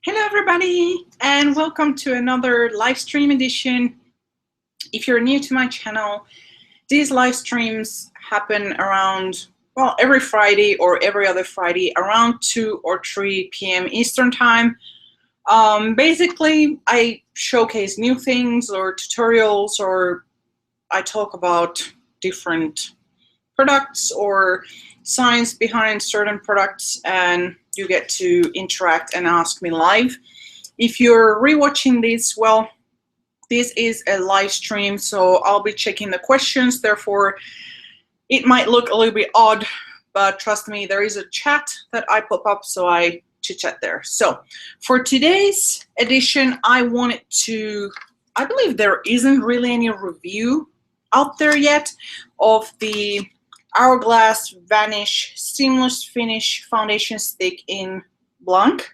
Hello everybody and welcome to another live stream edition. If you're new to my channel, these live streams happen around, well, every Friday or every other Friday around 2 or 3 p.m. Eastern time. Basically, I showcase new things or tutorials, or I talk about different products or science behind certain products, and you get to interact and ask me live. If you're rewatching this, well, this is a live stream, so I'll be checking the questions. Therefore, it might look a little bit odd, but trust me, there is a chat that I pop up, so I chit-chat there. So for today's edition, I believe there isn't really any review out there yet of the Hourglass Vanish Seamless Finish Foundation Stick in BLANC.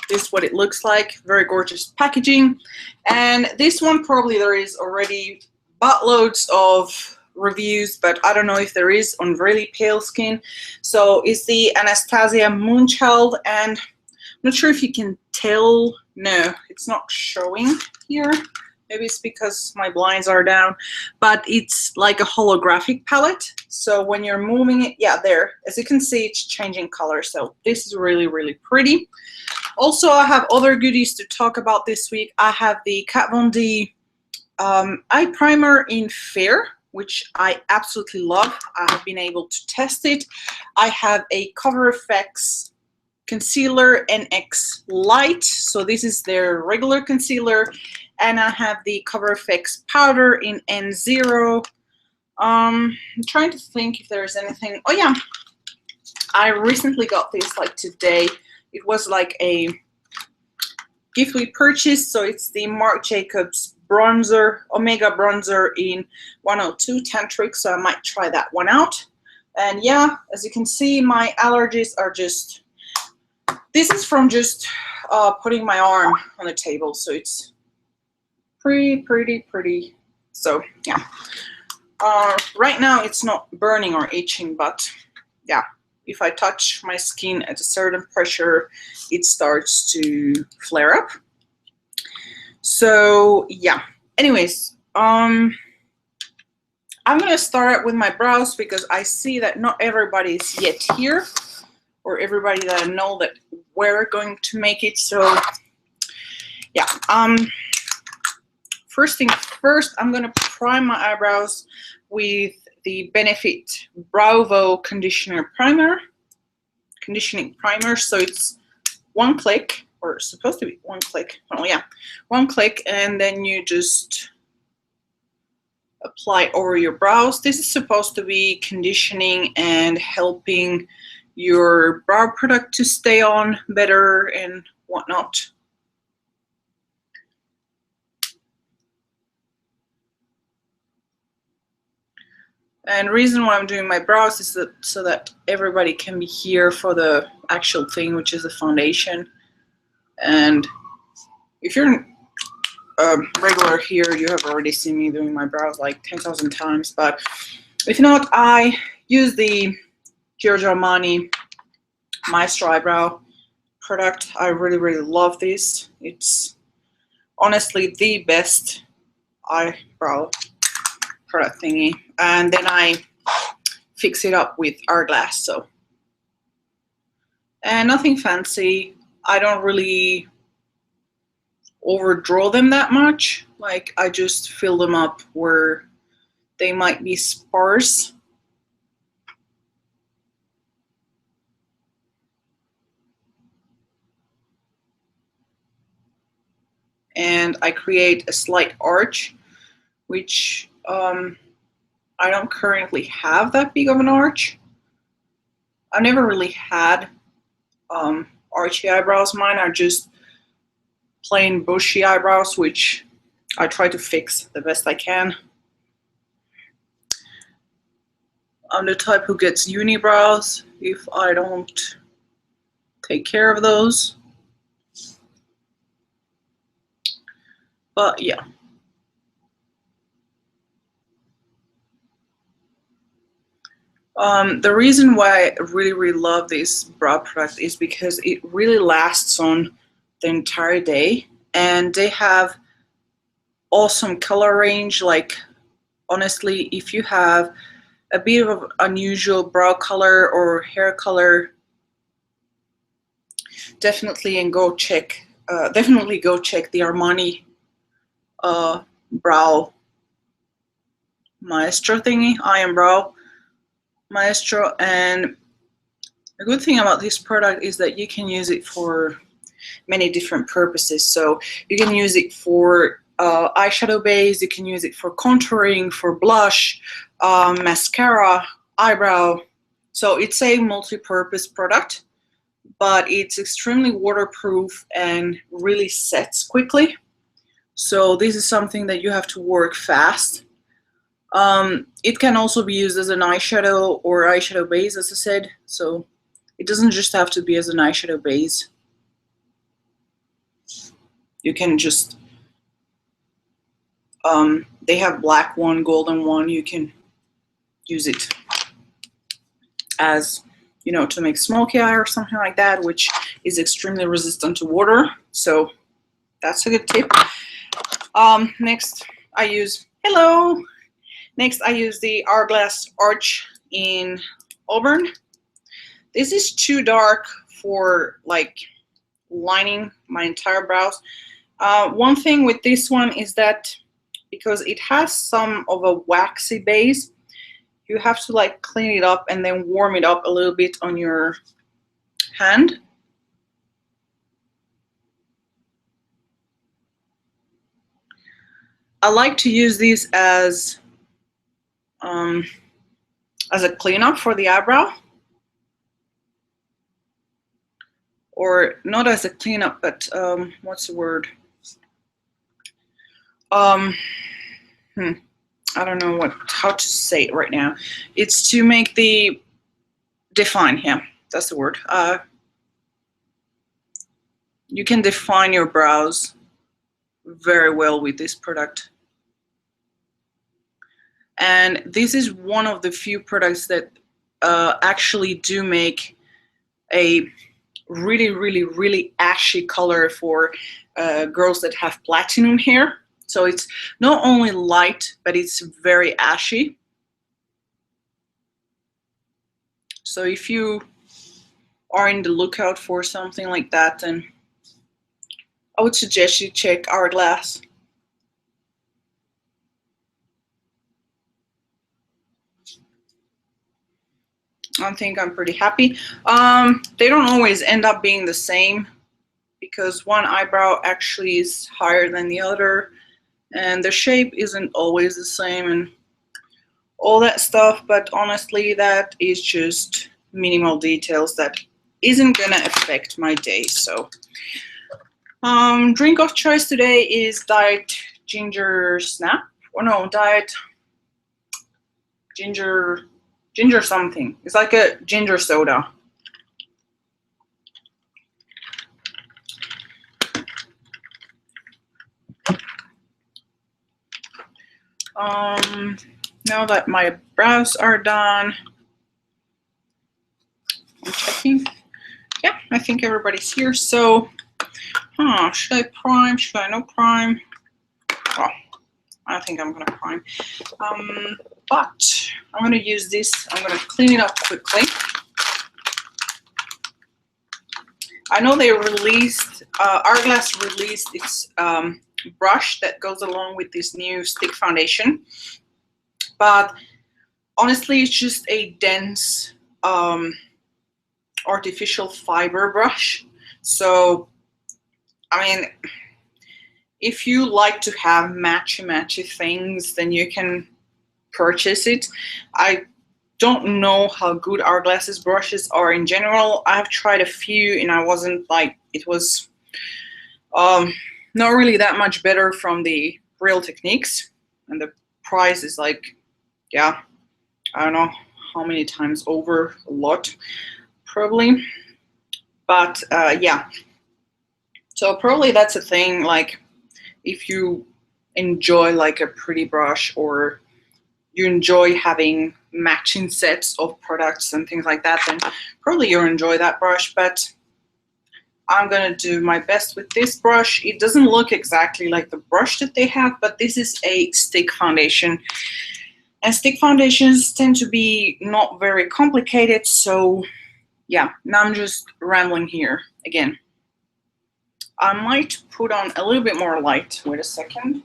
This is what it looks like. Very gorgeous packaging. And this one, probably there is already buttloads of reviews, but I don't know if there is on really pale skin. So it's the Anastasia MoonChild, and I'm not sure if you can tell. No, it's not showing here. Maybe it's because my blinds are down, but it's like a holographic palette. So when you're moving it, yeah, there, as you can see, it's changing color. So this is really, really pretty. Also, I have other goodies to talk about this week. I have the Kat Von D eye primer in Fair, which I absolutely love. I have been able to test it. I have a Cover FX concealer NX Light. So this is their regular concealer. And I have the Cover FX powder in N0. I'm trying to think if there's anything. Oh yeah, I recently got this like today. It was like a gift we purchased. So it's the Marc Jacobs bronzer, Omega bronzer in 102 Tantric. So I might try that one out. And yeah, as you can see, my allergies are just, this is from just putting my arm on the table. So it's pretty. So yeah, right now it's not burning or itching, but yeah, if I touch my skin at a certain pressure, it starts to flare up. So yeah, anyways, I'm gonna start with my brows because I see that not everybody is yet here, or everybody that I know that we're going to make it. So yeah, first thing first, I'm gonna prime my eyebrows with the Benefit Bravo conditioning primer. So it's one click, or it's supposed to be one click. Oh yeah, one click, and then you just apply over your brows. This is supposed to be conditioning and helping your brow product to stay on better and whatnot. And the reason why I'm doing my brows is that so that everybody can be here for the actual thing, which is the foundation. And if you're regular here, you have already seen me doing my brows like 10,000 times. But if not, I use the Giorgio Armani Maestro Eyebrow product. I really love this. It's honestly the best eyebrow product thingy. And then I fix it up with Hourglass. So, and nothing fancy. I don't really overdraw them that much. Like, I just fill them up where they might be sparse. And I create a slight arch, which I don't currently have that big of an arch. I never really had archy eyebrows. Mine are just plain bushy eyebrows, which I try to fix the best I can. I'm the type who gets unibrows if I don't take care of those. But yeah. The reason why I really love this brow product is because it really lasts on the entire day, and they have awesome color range. Like, honestly, if you have a bit of unusual brow color or hair color, definitely go check the Armani brow maestro thingy, Eyebrow maestro. And the good thing about this product is that you can use it for many different purposes. So you can use it for eyeshadow base, you can use it for contouring, for blush, mascara, eyebrow. So it's a multi-purpose product, but it's extremely waterproof and really sets quickly. So this is something that you have to work fast. It can also be used as an eyeshadow or eyeshadow base, as I said. So it doesn't just have to be as an eyeshadow base. You can just, they have black one, golden one. You can use it as, you know, to make smoky eye or something like that, which is extremely resistant to water. So that's a good tip. Next I use the Hourglass Arch in Auburn. This is too dark for like lining my entire brows. One thing with this one is that because it has some of a waxy base, you have to like clean it up and then warm it up a little bit on your hand. I like to use this as a cleanup for the eyebrow, or not as a cleanup, but what's the word? I don't know how to say it right now. It's to make the define. Yeah, that's the word. You can define your brows very well with this product. And this is one of the few products that actually do make a really ashy color for girls that have platinum hair. So it's not only light, but it's very ashy. So if you are in the lookout for something like that, then I would suggest you check Hourglass. I think I'm pretty happy. They don't always end up being the same because one eyebrow actually is higher than the other, and the shape isn't always the same and all that stuff, but honestly that is just minimal details that isn't gonna affect my day. So drink of choice today is Diet Ginger Snap, or no, Diet Ginger something. It's like a ginger soda. Now that my brows are done, I'm checking. Yeah, I think everybody's here. So, should I prime? Should I not prime? Oh, I think I'm gonna prime. But I'm gonna use this. I'm gonna clean it up quickly. I know they released, Hourglass released its brush that goes along with this new stick foundation, but honestly it's just a dense artificial fiber brush. So I mean, if you like to have matchy things, then you can purchase it. I don't know how good Hourglass's brushes are in general. I've tried a few and I wasn't like, it was not really that much better from the Real Techniques, and the price is like, yeah, I don't know how many times over, a lot probably, but yeah, so probably that's a thing. Like if you enjoy like a pretty brush, or you enjoy having matching sets of products and things like that, then probably you'll enjoy that brush. But I'm gonna do my best with this brush. It doesn't look exactly like the brush that they have, but this is a stick foundation. And stick foundations tend to be not very complicated, so yeah, now I'm just rambling here again. I might put on a little bit more light. Wait a second.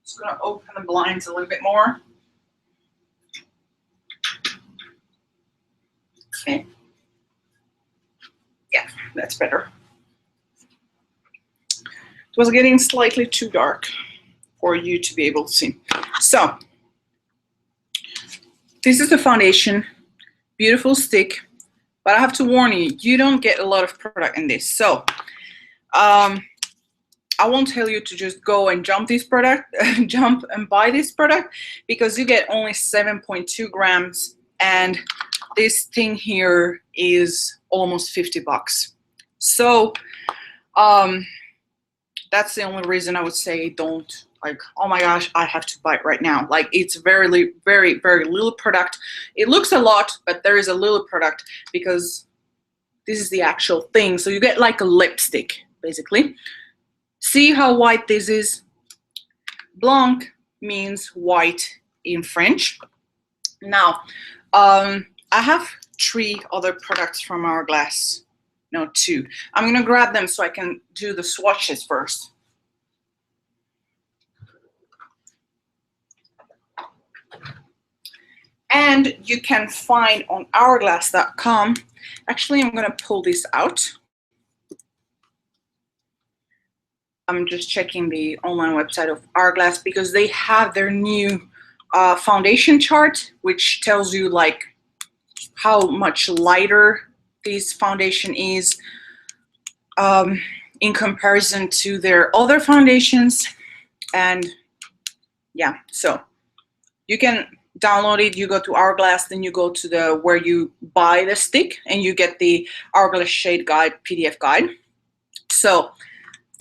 Just gonna open the blinds a little bit more. Okay. Yeah, that's better. It was getting slightly too dark for you to be able to see. So, this is the foundation. Beautiful stick. But I have to warn you, you don't get a lot of product in this. So, I won't tell you to just go and jump and buy this product, because you get only 7.2 grams, and this thing here is almost 50 bucks. So that's the only reason I would say don't, like, oh my gosh, I have to buy it right now. Like, it's very, very, very little product. It looks a lot, but there is a little product because this is the actual thing. So you get like a lipstick, basically. See how white this is? Blanc means white in French. Now, I have 3 other products from Hourglass. No, 2. I'm gonna grab them so I can do the swatches first. And you can find on hourglass.com. Actually, I'm gonna pull this out. I'm just checking the online website of Hourglass because they have their new foundation chart, which tells you like how much lighter this foundation is in comparison to their other foundations. And yeah, so you can download it. You go to Hourglass, then you go to the where you buy the stick, and you get the Hourglass Shade Guide PDF guide. So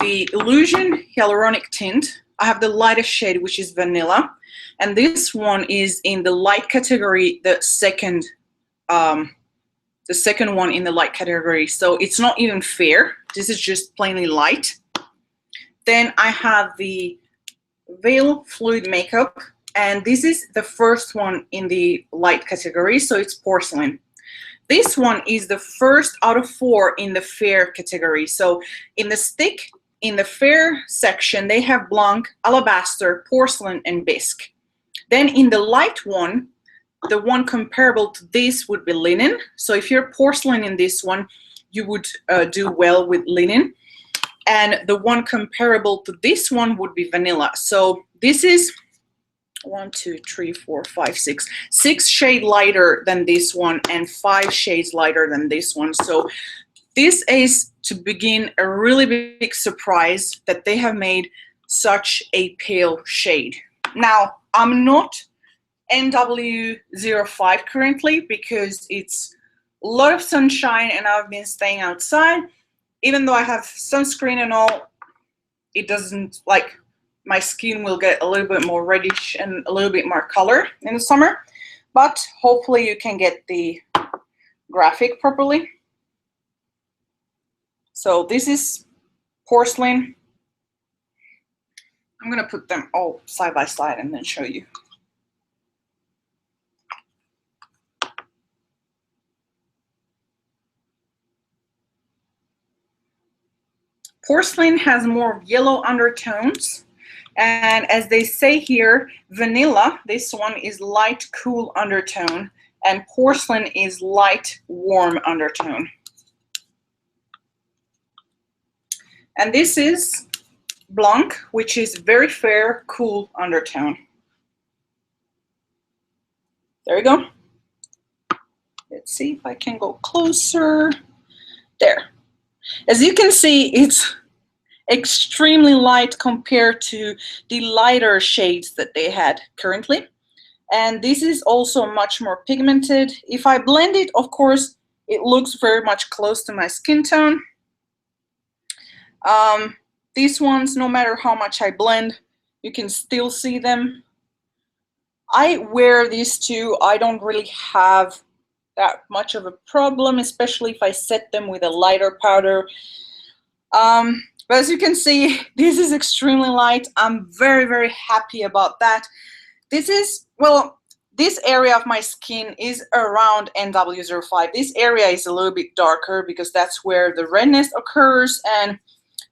the Illusion Hyaluronic Tint, I have the lightest shade, which is Vanilla, and this one is in the light category, the second one in the light category. So it's not even fair. This is just plainly light. Then I have the Veil Fluid Makeup, and this is the first one in the light category, so it's Porcelain. This one is the first out of 4 in the fair category. So in the stick, in the fair section, they have Blanc, Alabaster, Porcelain, and Bisque. Then in the light one, the one comparable to this would be Linen. So if you're Porcelain in this one, you would do well with Linen. And the one comparable to this one would be Vanilla. So this is 1, 2, 3, 4, 5, 6. 6 shades lighter than this one and 5 shades lighter than this one. So this is, to begin, a really big surprise that they have made such a pale shade. Now, I'm not NW05 currently because it's a lot of sunshine and I've been staying outside. Even though I have sunscreen and all, it doesn't, like, my skin will get a little bit more reddish and a little bit more color in the summer. But hopefully you can get the graphic properly. So this is Porcelain. I'm gonna put them all side by side and then show you. Porcelain has more yellow undertones. And as they say here, Vanilla, this one is light, cool undertone, and Porcelain is light, warm undertone. And this is Blanc, which is very fair, cool undertone. There we go. Let's see if I can go closer. There. As you can see, it's extremely light compared to the lighter shades that they had currently. And this is also much more pigmented. If I blend it, of course, it looks very much close to my skin tone. These ones, no matter how much I blend, you can still see them. I wear these two. I don't really have that much of a problem, especially if I set them with a lighter powder. But as you can see, this is extremely light. I'm very, very happy about that. This is, well, this area of my skin is around NW05. This area is a little bit darker because that's where the redness occurs and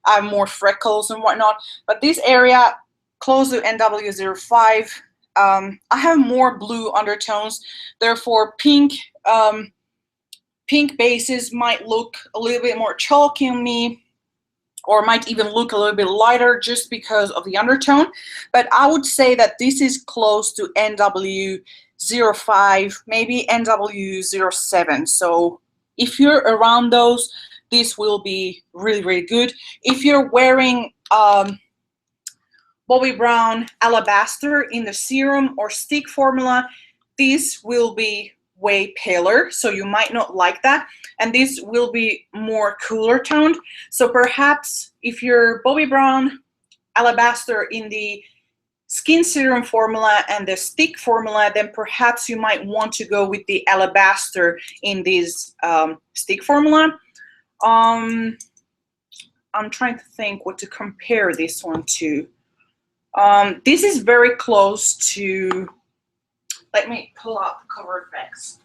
I have more freckles and whatnot. But this area close to NW05, I have more blue undertones. Therefore, pink bases might look a little bit more chalky on me, or might even look a little bit lighter just because of the undertone. But I would say that this is close to NW05, maybe NW07. So if you're around those, this will be really, really good. If you're wearing Bobbi Brown Alabaster in the serum or stick formula, this will be way paler, so you might not like that, and this will be more cooler toned. So perhaps if you're Bobbi Brown Alabaster in the skin serum formula and the stick formula, then perhaps you might want to go with the Alabaster in this stick formula. I'm trying to think what to compare this one to. This is very close to, let me pull out the cover effects.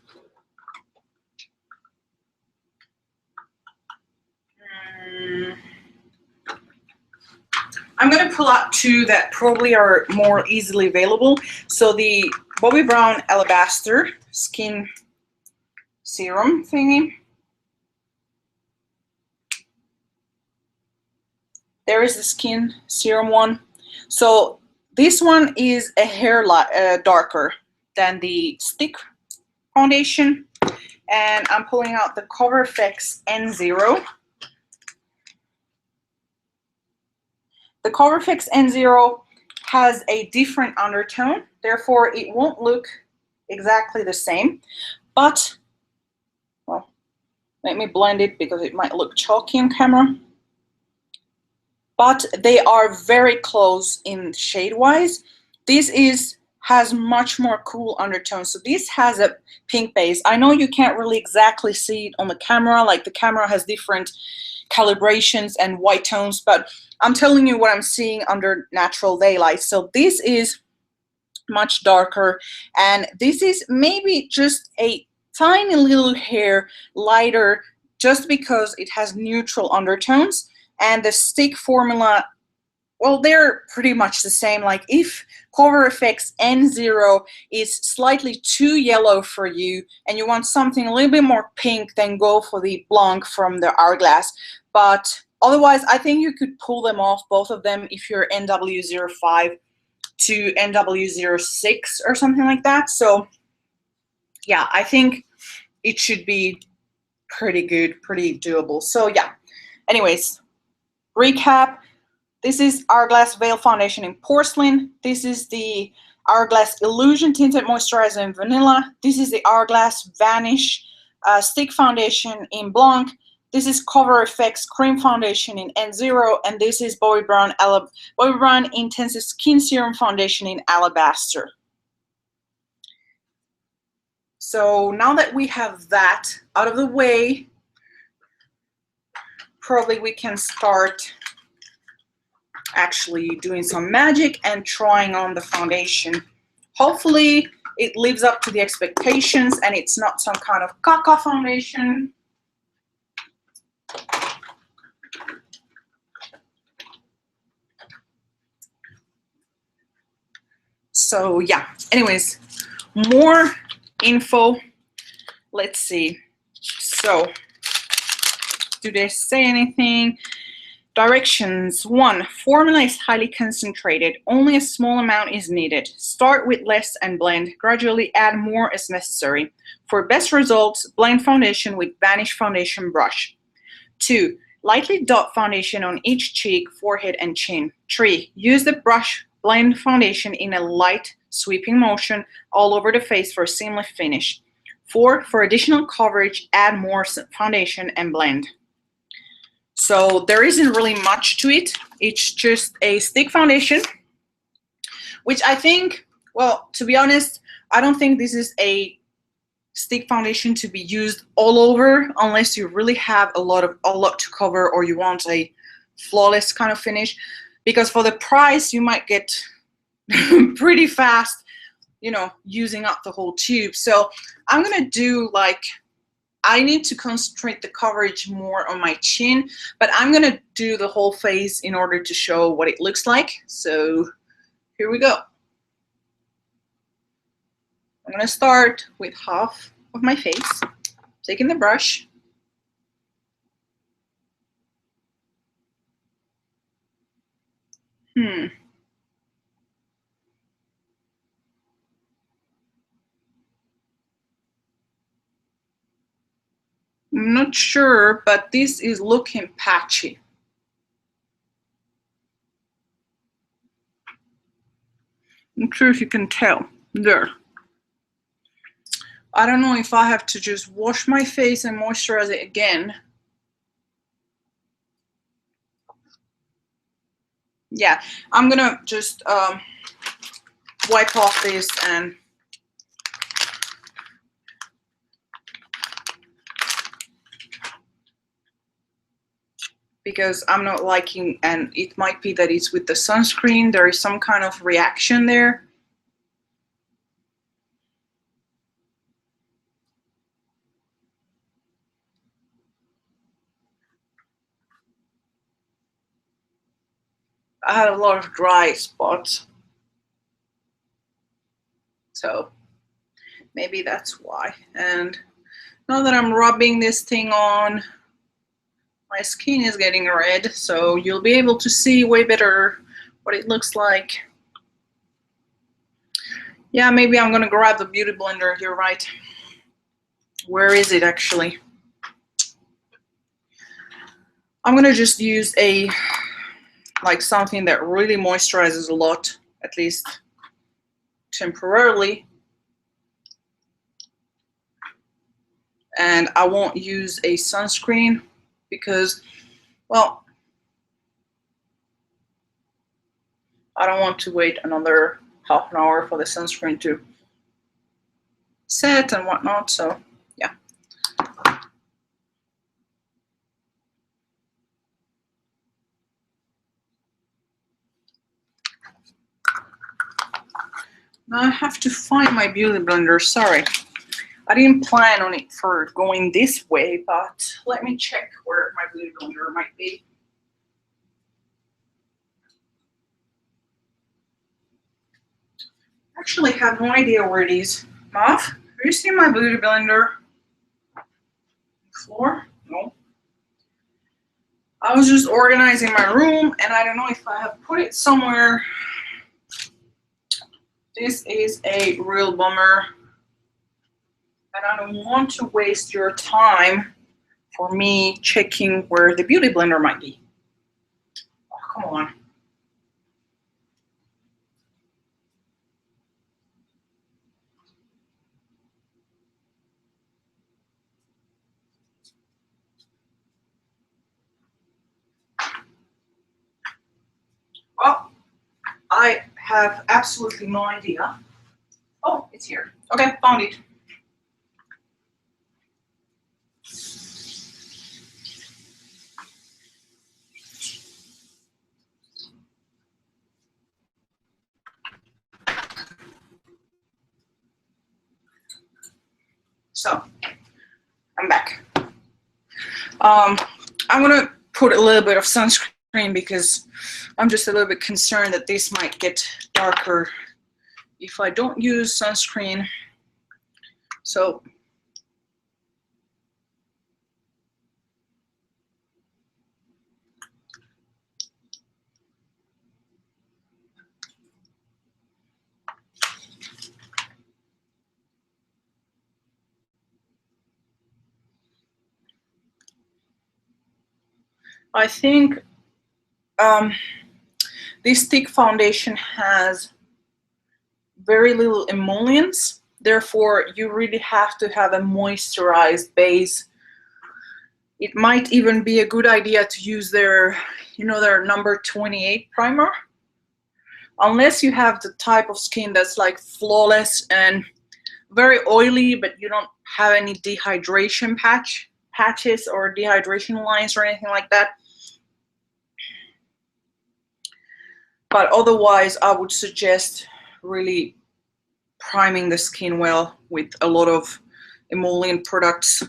I'm going to pull out two that probably are more easily available. So the Bobbi Brown Alabaster Skin Serum thingy. There is the Skin Serum one. So this one is a hair darker than the stick foundation. And I'm pulling out the Cover FX N0. The Cover FX N0 has a different undertone, therefore it won't look exactly the same. But, well, let me blend it because it might look chalky on camera. But they are very close in shade-wise. This has much more cool undertones. So this has a pink base. I know you can't really exactly see it on the camera, like the camera has different calibrations and white tones, but I'm telling you what I'm seeing under natural daylight. So this is much darker, and this is maybe just a tiny little hair lighter just because it has neutral undertones. And the stick formula, well, they're pretty much the same. Like if Cover FX N0 is slightly too yellow for you and you want something a little bit more pink, then go for the Blanc from the Hourglass. But otherwise, I think you could pull them off, both of them, if you're NW05 to NW06 or something like that. So yeah, I think it should be pretty good, pretty doable. So yeah, anyways, recap. This is Hourglass Veil Foundation in Porcelain. This is the Hourglass Illusion Tinted Moisturizer in Vanilla. This is the Hourglass Vanish Stick Foundation in Blanc. This is Cover FX Cream Foundation in N0. And this is Bobbi Brown Intensive Skin Serum Foundation in Alabaster. So now that we have that out of the way, probably we can start actually doing some magic and trying on the foundation. Hopefully it lives up to the expectations and it's not some kind of caca foundation. So yeah, anyways, more info. Let's see. So do they say anything? Directions. 1. Formula is highly concentrated. Only a small amount is needed. Start with less and blend. Gradually add more as necessary. For best results, blend foundation with Vanish foundation brush. 2. Lightly dot foundation on each cheek, forehead, and chin. 3. Use the brush blend foundation in a light sweeping motion all over the face for a seamless finish. 4. For additional coverage, add more foundation and blend. So there isn't really much to it. It's just a stick foundation, which I think Well, to be honest, I don't think this is a stick foundation to be used all over unless you really have a lot to cover or you want a flawless kind of finish, because for the price you might get pretty fast, you know, using up the whole tube. So I'm gonna do like, I need to concentrate the coverage more on my chin, but I'm gonna do the whole face in order to show what it looks like. So here we go. I'm gonna start with half of my face, taking the brush. I'm not sure, but this is looking patchy. I'm not sure if you can tell. There. I don't know if I have to just wash my face and moisturize it again. Yeah, I'm gonna just wipe off this and because I'm not liking, and it might be that it's with the sunscreen, there is some kind of reaction there. I had a lot of dry spots, so maybe that's why. And now that I'm rubbing this thing on, my skin is getting red, so you'll be able to see way better what it looks like. Yeah, maybe I'm gonna grab the beauty blender, you're right. Where is it actually? I'm gonna just use a, like something that really moisturizes a lot, at least temporarily. And I won't use a sunscreen because, well, I don't want to wait another half an hour for the sunscreen to set and whatnot, so yeah. Now I have to find my beauty blender, sorry. I didn't plan on it for going this way, but let me check where my beauty blender might be. I actually have no idea where it is. Mom, do you see my beauty blender? Floor? No. I was just organizing my room and I don't know if I have put it somewhere. This is a real bummer. And I don't want to waste your time for me checking where the beauty blender might be. Oh, come on. Well, I have absolutely no idea. Oh, it's here. Okay, found it. So, I'm back. I'm gonna put a little bit of sunscreen because I'm just a little bit concerned that this might get darker if I don't use sunscreen. So I think this stick foundation has very little emollients, therefore you really have to have a moisturized base. It might even be a good idea to use their, you know, their number 28 primer. unless you have the type of skin that's like flawless and very oily, but you don't have any dehydration patches or dehydration lines or anything like that. But otherwise, I would suggest really priming the skin well with a lot of emollient products.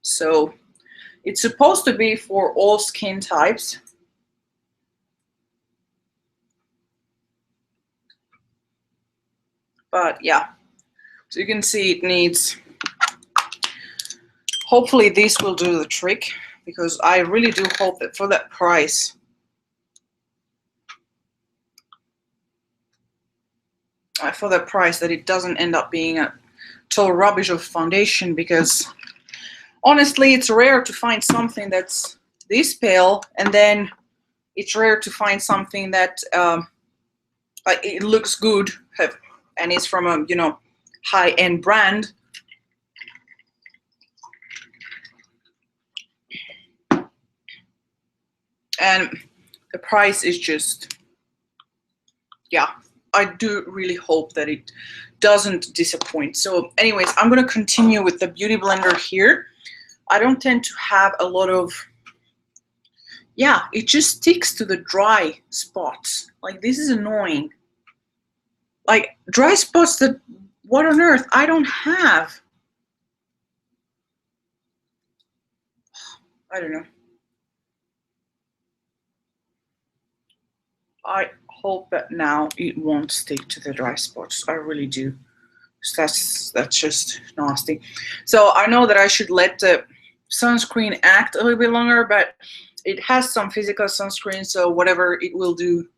So it's supposed to be for all skin types. But yeah, so you can see it needs, hopefully this will do the trick, because I really do hope that for that price, that it doesn't end up being a total rubbish of foundation, because honestly, it's rare to find something that's this pale, and then it's rare to find something that it looks good and is from a, you know, high-end brand. And the price is just, yeah, I do really hope that it doesn't disappoint. So anyways, I'm going to continue with the Beauty Blender here. I don't tend to have a lot of, yeah, it just sticks to the dry spots. Like, this is annoying. Like, dry spots that, what on earth, I don't have. I don't know. I hope that now it won't stick to the dry spots. I really do. That's just nasty. So I know that I should let the sunscreen act a little bit longer, but it has some physical sunscreen, so whatever it will do,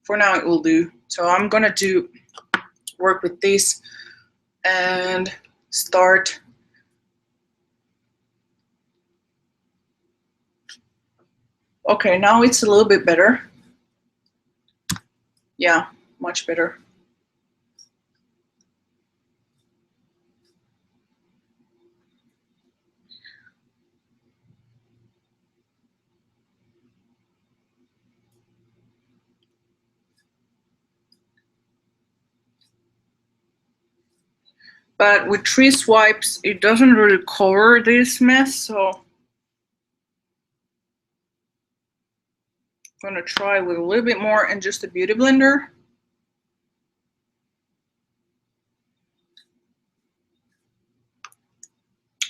for now it will do. So I'm gonna work with this and start. Okay, now it's a little bit better. Yeah, much better. But with 3 swipes, it doesn't really cover this mess, so I'm gonna try with a little bit more and just a Beauty Blender.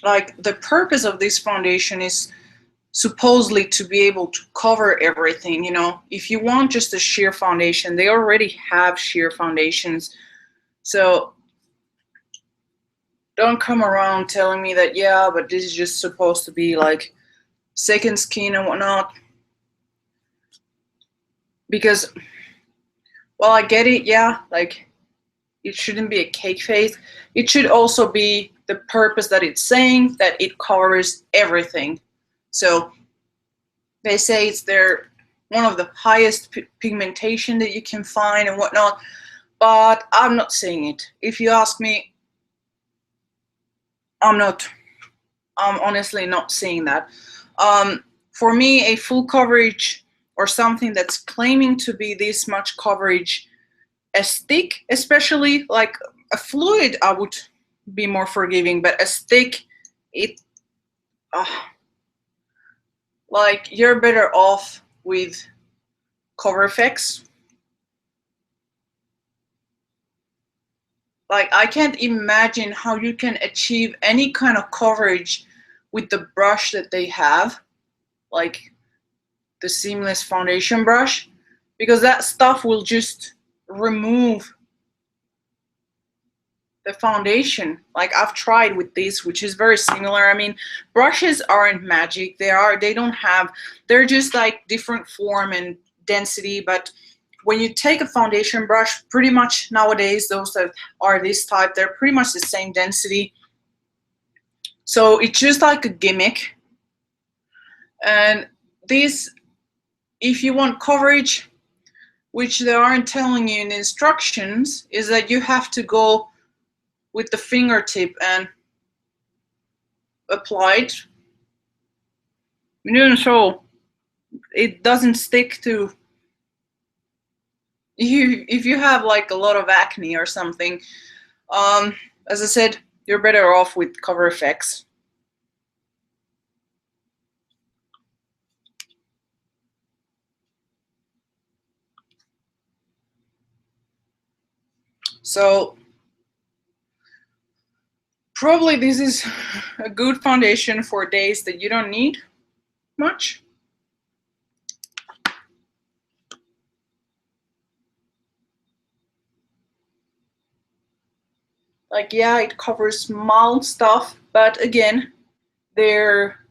Like, the purpose of this foundation is supposedly to be able to cover everything, you know. If you want just a sheer foundation, they already have sheer foundations. So don't come around telling me that, yeah, but this is just supposed to be like second skin and whatnot. Because, well, I get it, yeah, like, it shouldn't be a cake face. It should also be the purpose that it's saying, that it covers everything. So they say it's one of the highest pigmentation that you can find and whatnot, but I'm not saying it. If you ask me, I'm honestly not saying that. For me, a full coverage or something that's claiming to be this much coverage, a stick, especially like a fluid, I would be more forgiving, but a stick, like, you're better off with cover effects. Like, I can't imagine how you can achieve any kind of coverage with the brush that they have, like the seamless foundation brush, because that stuff will just remove the foundation. Like, I've tried with this, which is very similar. I mean, brushes aren't magic. They're just like different form and density, but when you take a foundation brush, pretty much nowadays, those that are this type, they're pretty much the same density. So it's just like a gimmick. And this, if you want coverage, which they aren't telling you in the instructions, is that you have to go with the fingertip and apply it. So it doesn't stick to if you have like a lot of acne or something, as I said, you're better off with Cover FX. So probably this is a good foundation for days that you don't need much. Like, yeah, it covers mild stuff, but again, their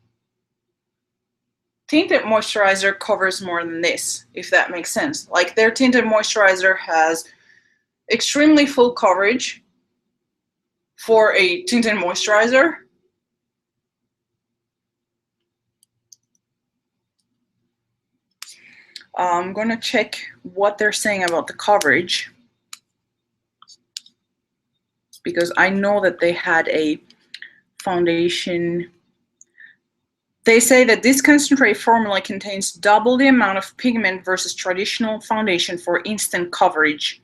tinted moisturizer covers more than this, if that makes sense. Like, their tinted moisturizer has extremely full coverage for a tinted moisturizer. I'm gonna check what they're saying about the coverage, because I know that they had a foundation. They say that this concentrate formula contains double the amount of pigment versus traditional foundation for instant coverage.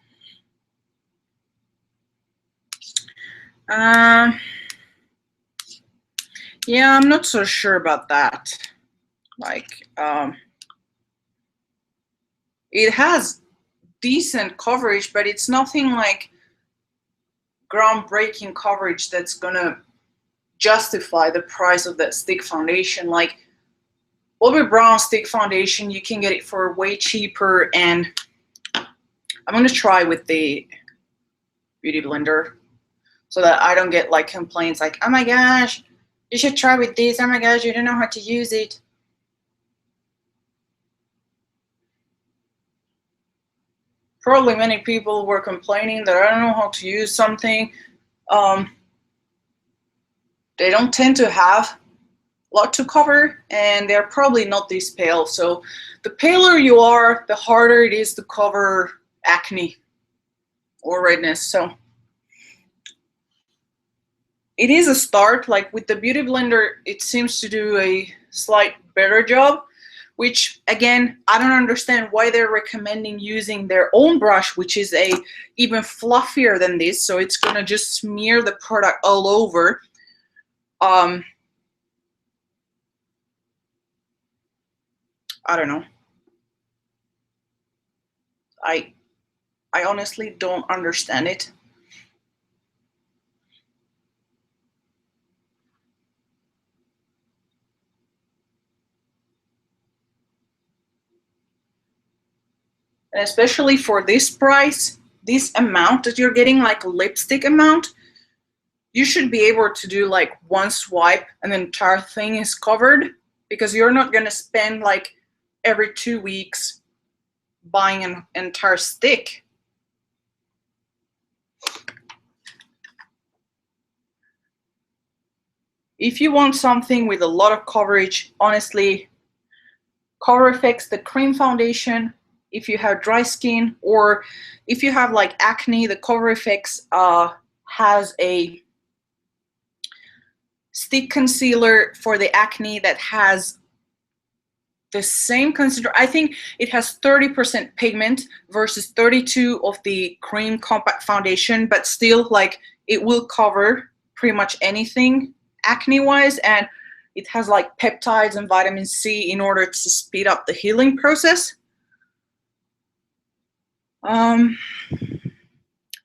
Yeah, I'm not so sure about that. Like, it has decent coverage, but it's nothing like groundbreaking coverage that's gonna justify the price of that stick foundation. Like, Bobbi Brown stick foundation, you can get it for way cheaper, and I'm gonna try with the Beauty Blender so that I don't get like complaints like, oh my gosh, you should try with this, oh my gosh, you don't know how to use it. Probably many people were complaining that I don't know how to use something. They don't tend to have a lot to cover, and they're probably not this pale. So the paler you are, the harder it is to cover acne or redness. So it is a start. Like with the Beauty Blender, it seems to do a slight better job, which again, I don't understand why they're recommending using their own brush, which is a even fluffier than this. So it's gonna just smear the product all over. I don't know. I honestly don't understand it. And especially for this price, this amount that you're getting, like a lipstick amount, you should be able to do like one swipe and the entire thing is covered, because you're not gonna spend like every 2 weeks buying an entire stick. If you want something with a lot of coverage, honestly, Cover FX, the cream foundation, if you have dry skin, or if you have like acne, the Cover FX has a stick concealer for the acne that has the same consider. I think it has 30% pigment versus 32 of the cream compact foundation, but still, like, it will cover pretty much anything acne wise, and it has like peptides and vitamin C in order to speed up the healing process.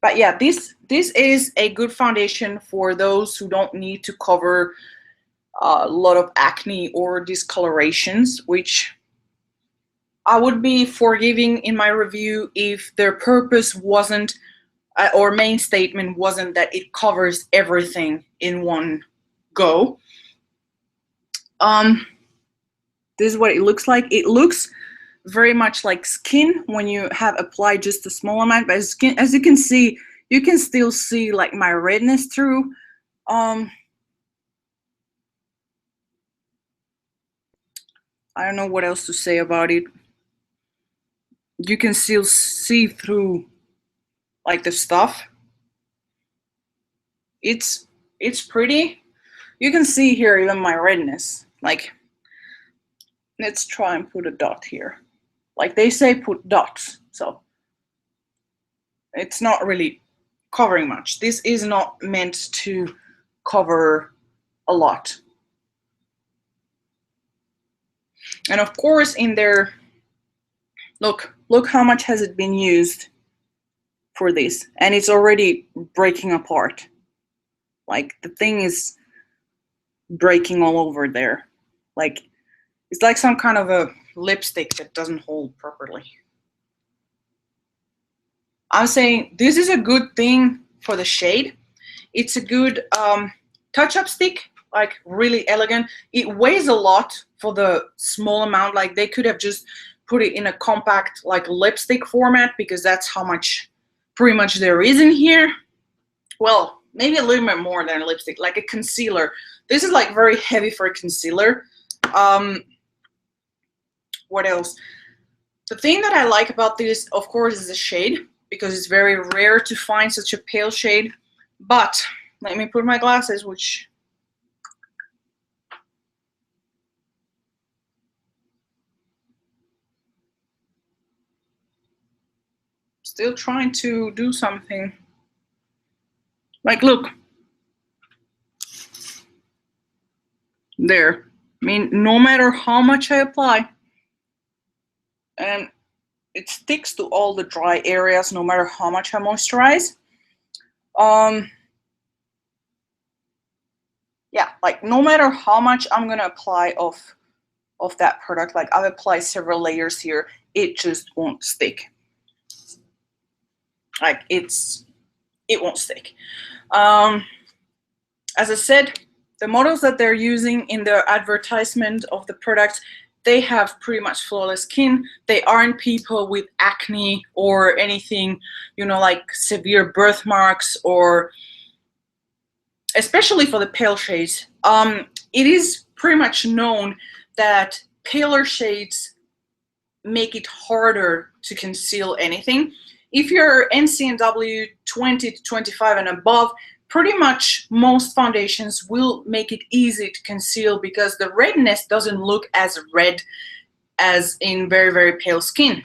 But yeah, this is a good foundation for those who don't need to cover a lot of acne or discolorations, which I would be forgiving in my review if their purpose wasn't, or main statement wasn't, that it covers everything in one go. This is what it looks like. It looks very much like skin when you have applied just a small amount, but as you can see, you can still see like my redness through. I don't know what else to say about it. You can still see through like the stuff. It's pretty. You can see here even my redness. Like, let's try and put a dot here. Like they say, put dots. So It's not really covering much. This is not meant to cover a lot. And of course in there, look how much has it been used for this, and it's already breaking apart. Like the thing is breaking all over there. Like it's like some kind of a lipstick that doesn't hold properly. I'm saying this is a good thing for the shade. It's a good touch-up stick, like really elegant. It weighs a lot for the small amount. Like they could have just put it in a compact like lipstick format, because that's how much pretty much there is in here. Well, maybe a little bit more than a lipstick, like a concealer. This is like very heavy for a concealer. What else? The thing that I like about this, of course, is the shade, because it's very rare to find such a pale shade. But let me put my glasses, which still trying to do something. Like, look. There. I mean, no matter how much I apply, and it sticks to all the dry areas no matter how much I moisturize. Yeah, like no matter how much I'm gonna apply of that product, like I've applied several layers here, it just won't stick. Like it won't stick. As I said, the models that they're using in the advertisement of the product, they have pretty much flawless skin. They aren't people with acne or anything, you know, like severe birthmarks, or especially for the pale shades. It is pretty much known that paler shades make it harder to conceal anything. If you're NCNW 20 to 25 and above, pretty much most foundations will make it easy to conceal, because the redness doesn't look as red as in very, very pale skin.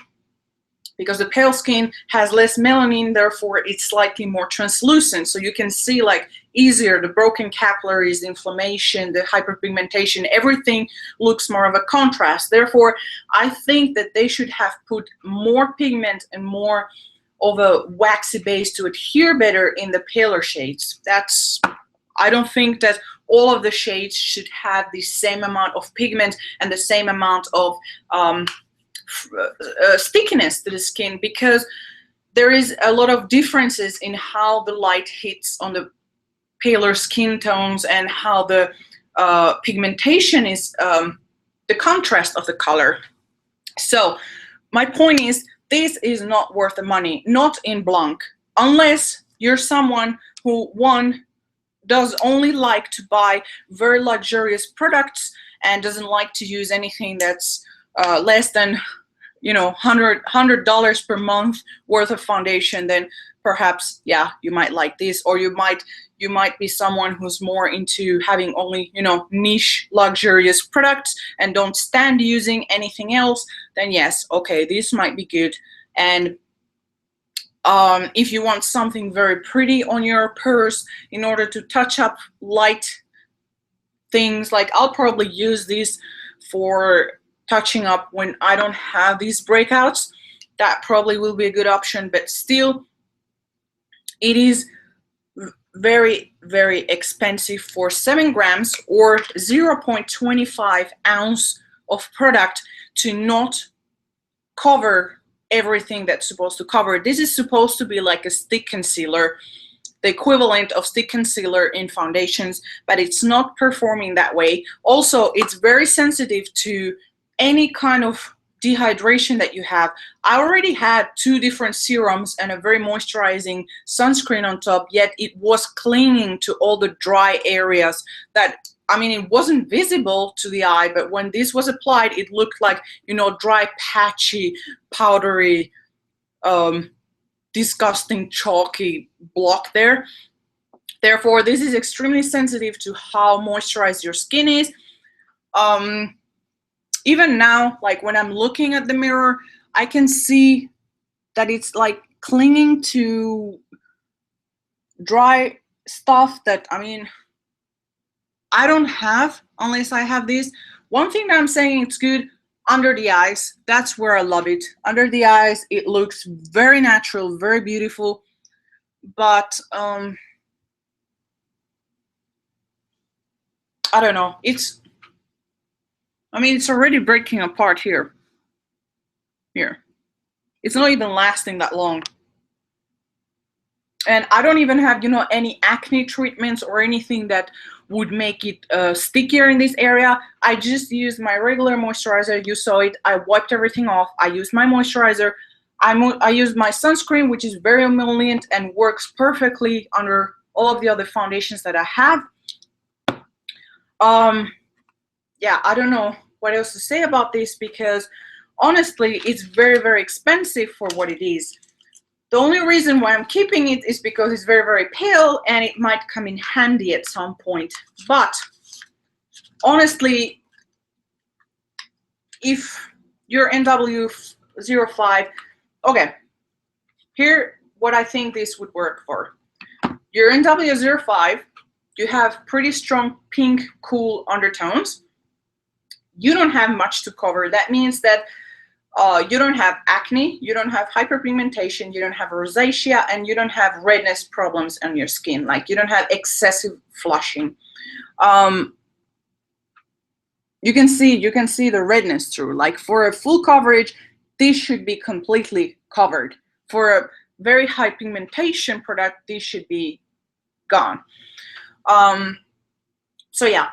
Because the pale skin has less melanin, therefore it's slightly more translucent, so you can see like easier the broken capillaries, the inflammation, the hyperpigmentation, everything looks more of a contrast. Therefore, I think that they should have put more pigment and more of a waxy base to adhere better in the paler shades. I don't think that all of the shades should have the same amount of pigment and the same amount of stickiness to the skin, because there is a lot of differences in how the light hits on the paler skin tones and how the pigmentation is, the contrast of the color. So my point is, this is not worth the money, not in BLANC, unless you're someone who, one, does only like to buy very luxurious products and doesn't like to use anything that's less than, you know, $100 per month worth of foundation. Then perhaps, yeah, you might like this. Or you might be someone who's more into having only, you know, niche luxurious products and don't stand using anything else. Then yes, okay, this might be good. And if you want something very pretty on your purse in order to touch up light things, like I'll probably use this for touching up when I don't have these breakouts. That probably will be a good option, but still it is very, very expensive for 7 grams or 0.25 ounce of product to not cover everything that's supposed to cover. This is supposed to be like a stick concealer, the equivalent of stick concealer in foundations, but it's not performing that way. Also, it's very sensitive to any kind of dehydration that you have. I already had 2 different serums and a very moisturizing sunscreen on top, yet it was clinging to all the dry areas that, I mean, it wasn't visible to the eye, but when this was applied, it looked like, you know, dry, patchy, powdery, disgusting, chalky block there. Therefore, this is extremely sensitive to how moisturized your skin is. Even now, like when I'm looking at the mirror, I can see that it's like clinging to dry stuff that, I mean, I don't have unless I have this. One thing that I'm saying it's good, under the eyes, that's where I love it. Under the eyes, it looks very natural, very beautiful, but I don't know, it's, I mean, it's already breaking apart here. It's not even lasting that long. And I don't even have, you know, any acne treatments or anything that would make it stickier in this area. I just used my regular moisturizer. You saw it. I wiped everything off. I used my moisturizer. I used my sunscreen, which is very emollient and works perfectly under all of the other foundations that I have. Yeah, I don't know what else to say about this, because honestly, it's very, very expensive for what it is. The only reason why I'm keeping it is because it's very, very pale and it might come in handy at some point. But honestly, if you're NW05, okay, here what I think this would work for. You're NW05, you have pretty strong pink, cool undertones. You don't have much to cover. That means that you don't have acne, you don't have hyperpigmentation, you don't have rosacea, and you don't have redness problems on your skin. Like, you don't have excessive flushing. You can see the redness through. Like, for a full coverage, this should be completely covered. For a very high pigmentation product, this should be gone. So yeah.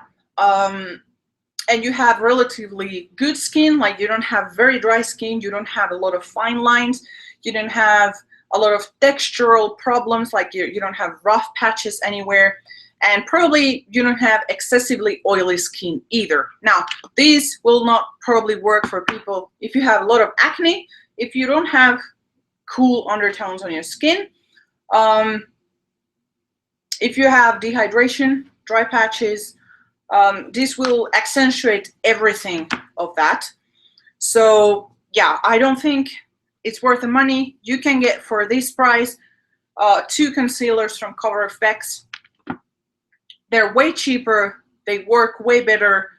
And you have relatively good skin, like you don't have very dry skin, you don't have a lot of fine lines, you don't have a lot of textural problems, like you don't have rough patches anywhere, and probably you don't have excessively oily skin either. Now, these will not probably work for people if you have a lot of acne, if you don't have cool undertones on your skin, if you have dehydration, dry patches. This will accentuate everything of that. So yeah, I don't think it's worth the money. You can get for this price 2 concealers from Cover FX. They're way cheaper, they work way better.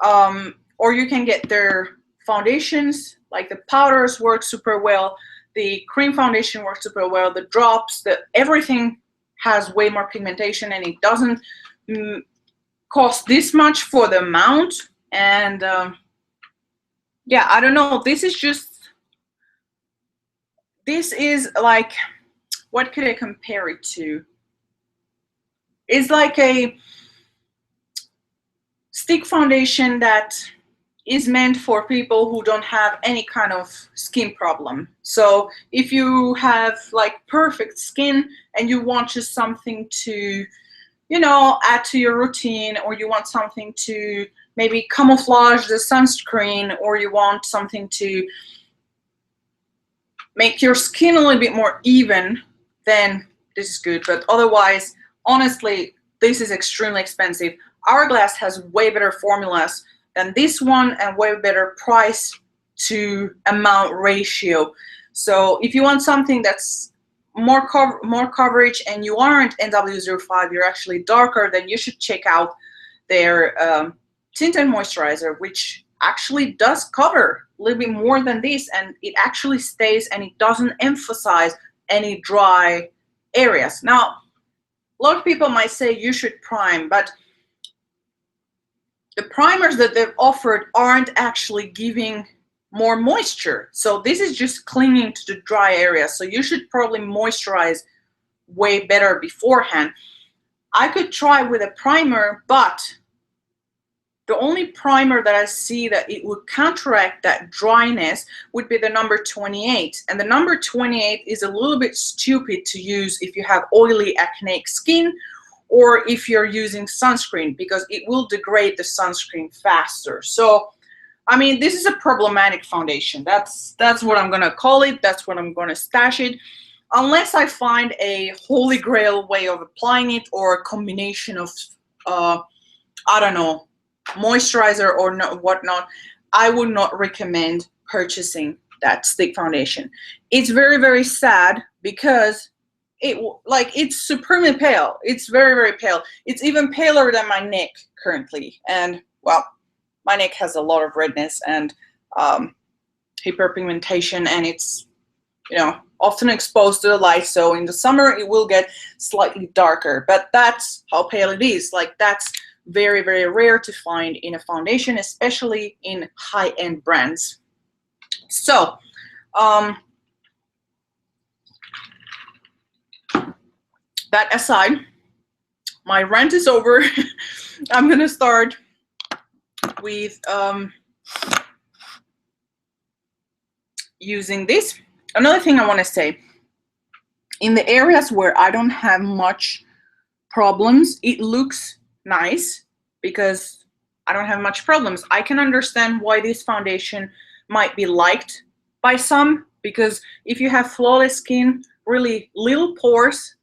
Or you can get their foundations, like the powders work super well, the cream foundation works super well, the drops, everything has way more pigmentation, and it doesn't cost this much for the amount. And yeah, I don't know, this is like, what could I compare it to? It's like a stick foundation that is meant for people who don't have any kind of skin problem. So if you have like perfect skin and you want just something to, you know, add to your routine, or you want something to maybe camouflage the sunscreen, or you want something to make your skin a little bit more even, then this is good. But otherwise, honestly, this is extremely expensive. Hourglass has way better formulas than this one, and way better price to amount ratio. So if you want something that's more coverage and you aren't NW05, you're actually darker, then you should check out their tinted moisturizer, which actually does cover a little bit more than this, and it actually stays and it doesn't emphasize any dry areas. Now, a lot of people might say you should prime, but the primers that they've offered aren't actually giving more moisture. So this is just clinging to the dry areas. So you should probably moisturize way better beforehand. I could try with a primer, but the only primer that I see that it would counteract that dryness would be the number 28. And the number 28 is a little bit stupid to use if you have oily acneic skin, or if you're using sunscreen, because it will degrade the sunscreen faster. So, I mean, this is a problematic foundation. That's what I'm gonna call it. That's what I'm gonna stash it. Unless I find a holy grail way of applying it, or a combination of, I don't know, moisturizer or whatnot, I would not recommend purchasing that stick foundation. It's very, very sad because it's supremely pale. It's very, very pale. It's even paler than my neck currently. And well, my neck has a lot of redness and hyperpigmentation, and it's, you know, often exposed to the light. So in the summer it will get slightly darker, but that's how pale it is. Like, that's very, very rare to find in a foundation, especially in high-end brands. So that aside, my rant is over. I'm gonna start with using this. Another thing I want to say, in the areas where I don't have much problems, it looks nice because I don't have much problems. I can understand why this foundation might be liked by some, because if you have flawless skin, really little pores,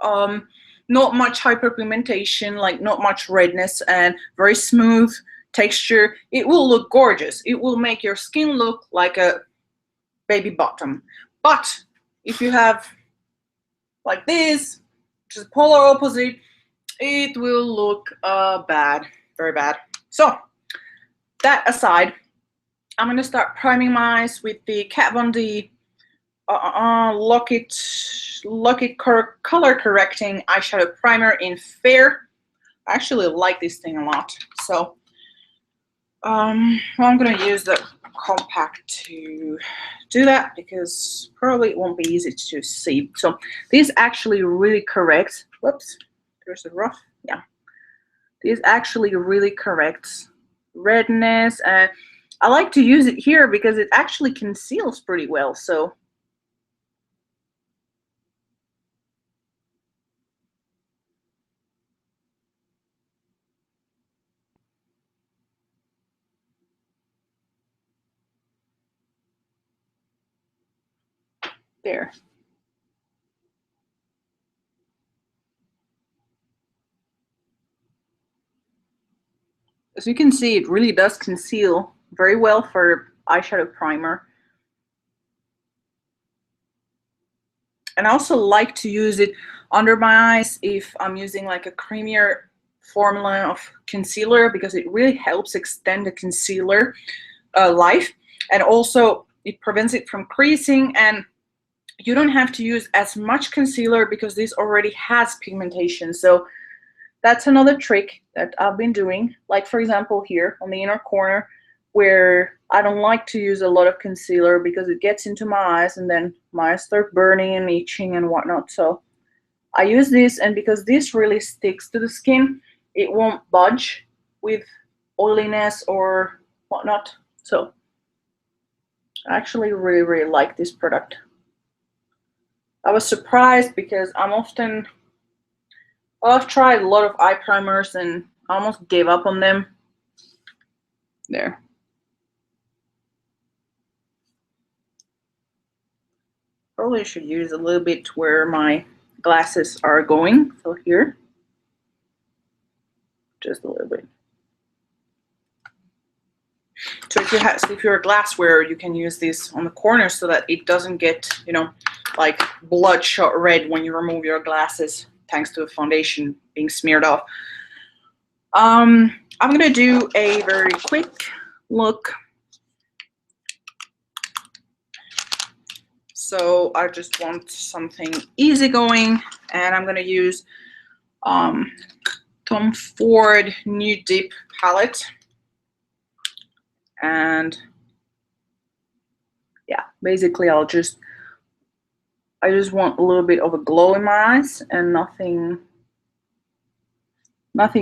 not much hyperpigmentation, like not much redness, and very smooth texture, it will look gorgeous. It will make your skin look like a baby bottom. But if you have like this, which is polar opposite, it will look bad, very bad. So that aside, I'm gonna start priming my eyes with the Kat Von D Lock It color correcting eyeshadow primer in Fair. I actually like this thing a lot. So well, I'm gonna use the compact to do that because probably it won't be easy to see. So this actually really corrects, whoops, there's a rough, yeah. This actually really corrects redness, and I like to use it here because it actually conceals pretty well. So there. As you can see, it really does conceal very well for eyeshadow primer. And I also like to use it under my eyes if I'm using like a creamier formula of concealer, because it really helps extend the concealer life, and also it prevents it from creasing, and you don't have to use as much concealer because this already has pigmentation. So that's another trick that I've been doing, like for example here on the inner corner, where I don't like to use a lot of concealer because it gets into my eyes and then my eyes start burning and itching and whatnot. So I use this, and because this really sticks to the skin, it won't budge with oiliness or whatnot. So I actually really, really like this product. I was surprised because I've tried a lot of eye primers and I almost gave up on them. There. Probably should use a little bit where my glasses are going. So here, just a little bit. So if you're a glass wearer, you can use this on the corner so that it doesn't get, you know, like bloodshot red when you remove your glasses, thanks to the foundation being smeared off. I'm gonna do a very quick look. So I just want something easygoing, and I'm gonna use Tom Ford Nude Deep palette. And yeah, basically I just want a little bit of a glow in my eyes and nothing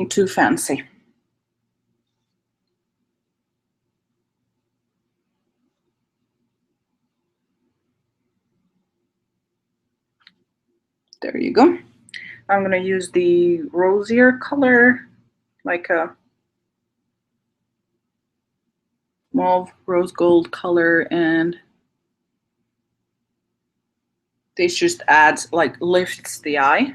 too fancy. There you go. I'm gonna use the rosier color, like a mauve rose gold color, and this just adds, like, lifts the eye.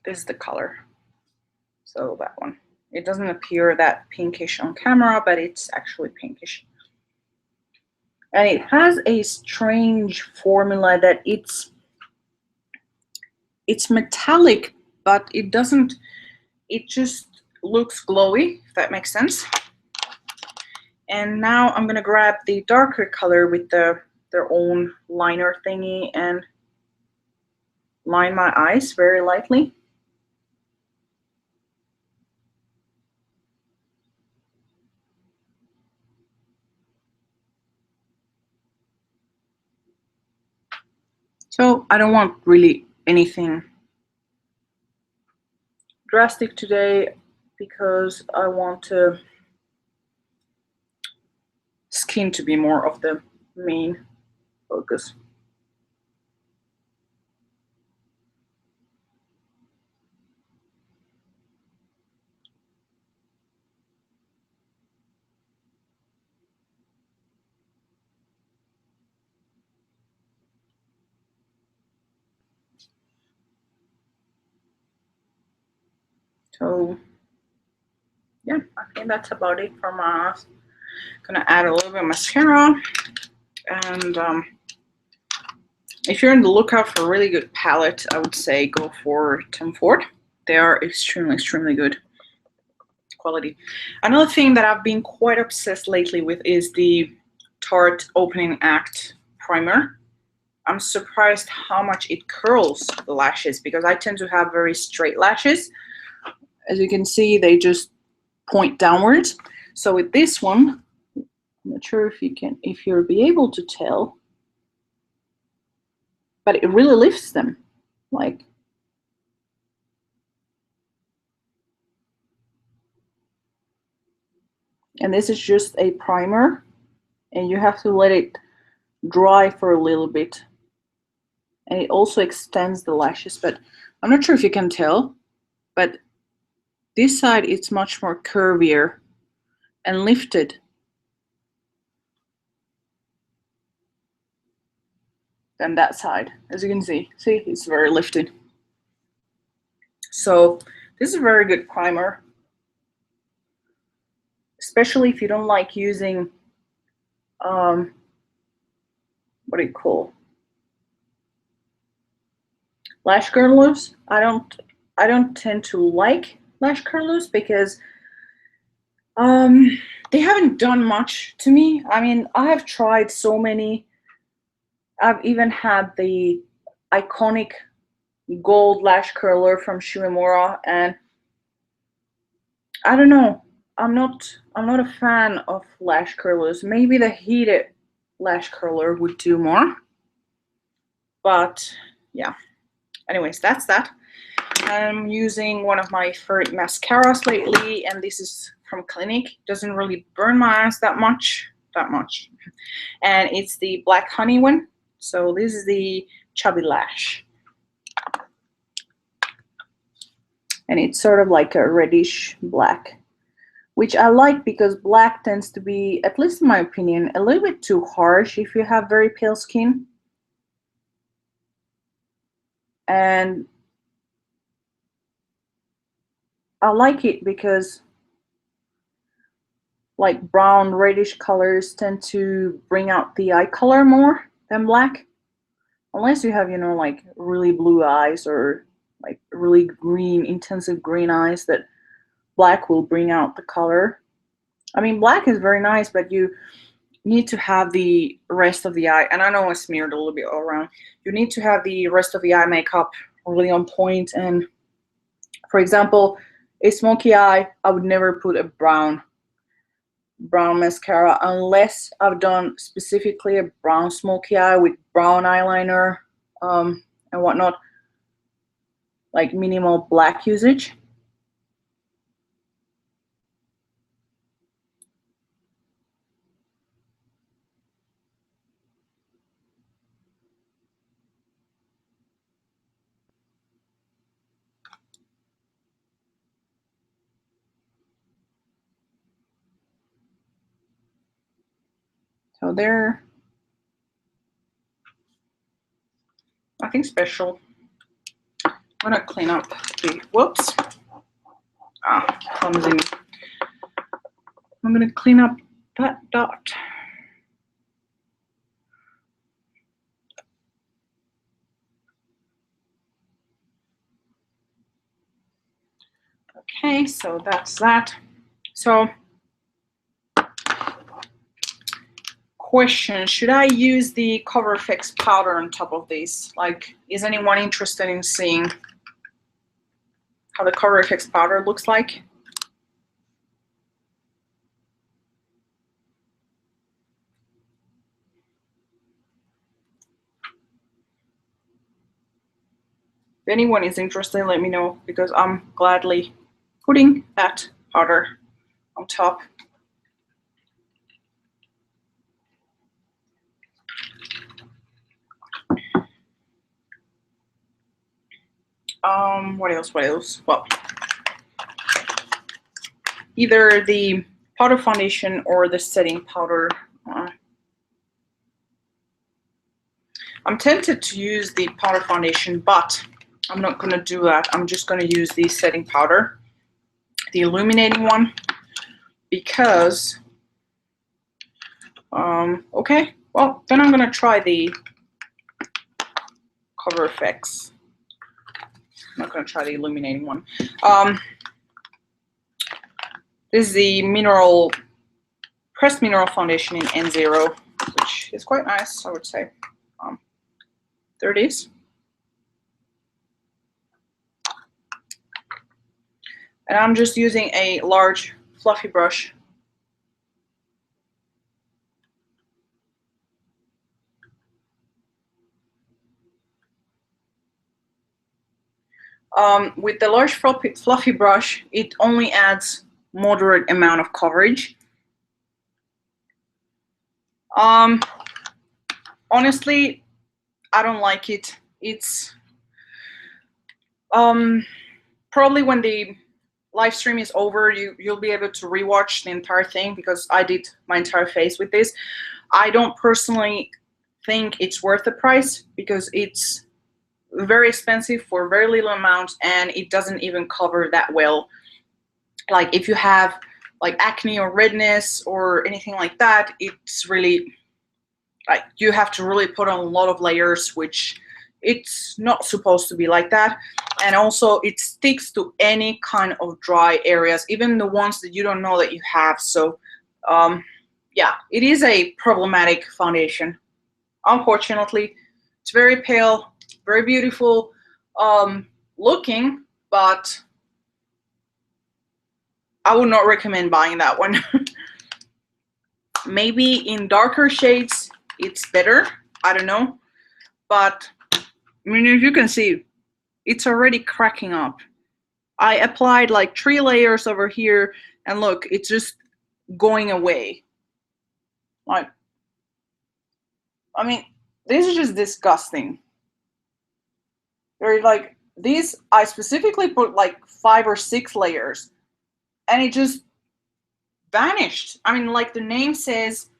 This is the color. So that one. It doesn't appear that pinkish on camera, but it's actually pinkish. And it has a strange formula that it's metallic, but it doesn't, it just looks glowy, if that makes sense. And now I'm gonna grab the darker color with their own liner thingy and line my eyes very lightly. So I don't want really anything drastic today because I want to skin to be more of the main focus. So yeah, I think that's about it for my eyes. Gonna add a little bit of mascara, and if you're in the lookout for a really good palette, I would say go for Tom Ford. They are extremely good quality. Another thing that I've been quite obsessed lately with is the Tarte Opening Act primer. I'm surprised how much it curls the lashes because I tend to have very straight lashes. As you can see, they just point downwards. So with this one, I'm not sure if you'll be able to tell, but it really lifts them. Like, and this is just a primer, and you have to let it dry for a little bit. And it also extends the lashes, but I'm not sure if you can tell, but this side it's much more curvier and lifted than that side. As you can see, it's very lifted. So this is a very good primer, especially if you don't like using what do you call lash curlers. I don't tend to like lash curlers because they haven't done much to me. I mean, I have tried so many. I've even had the iconic gold lash curler from Shimamura, and I don't know. I'm not a fan of lash curlers. Maybe the heated lash curler would do more. But yeah. Anyways, that's that. I'm using one of my favorite mascaras lately, and this is from Clinique. Doesn't really burn my eyes that much. And it's the Black Honey one. So this is the Chubby Lash. And it's sort of like a reddish black, which I like because black tends to be, at least in my opinion, a little bit too harsh if you have very pale skin. And I like it because like brown reddish colors tend to bring out the eye color more than black, unless you have, you know, like really blue eyes or like really green, intensive green eyes, that black will bring out the color. I mean, black is very nice, but you need to have the rest of the eye, and I know I smeared a little bit all around, you need to have the rest of the eye makeup really on point. And for example, a smoky eye, I would never put a brown mascara unless I've done specifically a brown smoky eye with brown eyeliner and whatnot, like minimal black usage. So they're nothing special. I'm gonna clean up the, whoops, Clumsy. I'm gonna clean up that dot. Okay, so that's that. So, question, should I use the Cover FX powder on top of this? Like, is anyone interested in seeing how the Cover FX powder looks like? If anyone is interested, let me know, because I'm gladly putting that powder on top. What else? What else? Well, either the powder foundation or the setting powder. I'm tempted to use the powder foundation, but I'm not going to do that. I'm just going to use the setting powder, the illuminating one, because, okay, well, then I'm going to try the Cover FX. I'm not going to try the illuminating one. This is the pressed mineral foundation in N0, which is quite nice, I would say. There it is. And I'm just using a large fluffy brush. With the large fluffy brush, it only adds moderate amount of coverage. Honestly, I don't like it. It's probably when the live stream is over, you'll be able to rewatch the entire thing, because I did my entire face with this. I don't personally think it's worth the price, because it's very expensive for very little amount, and it doesn't even cover that well. Like, if you have like acne or redness or anything like that, it's really like you have to really put on a lot of layers, which it's not supposed to be like that. And also it sticks to any kind of dry areas, even the ones that you don't know that you have. So yeah, it is a problematic foundation, unfortunately. It's very pale, very beautiful looking, but I would not recommend buying that one. Maybe in darker shades it's better, I don't know, but I mean, if you can see, it's already cracking up. I applied like 3 layers over here, and look, it's just going away. Like, I mean, this is just disgusting. There's like these, I specifically put like 5 or 6 layers, and it just vanished. I mean, like the name says,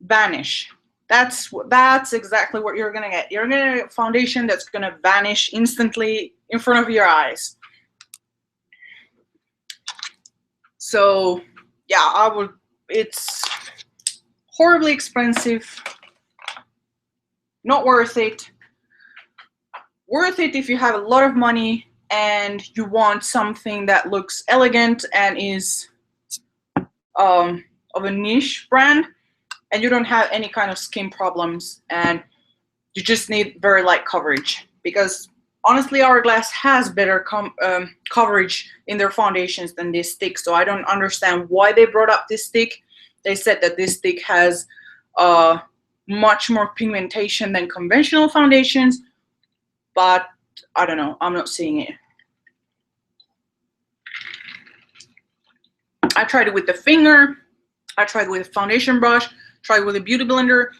vanish. That's exactly what you're gonna get. You're gonna get a foundation that's gonna vanish instantly in front of your eyes. So yeah, it's horribly expensive, not worth it. Worth it if you have a lot of money and you want something that looks elegant and is of a niche brand, and you don't have any kind of skin problems, and you just need very light coverage. Because honestly, Hourglass has better coverage in their foundations than this stick, so I don't understand why they brought up this stick. They said that this stick has much more pigmentation than conventional foundations, but I don't know, I'm not seeing it. I tried it with the finger, I tried it with a foundation brush, tried with a beauty blender.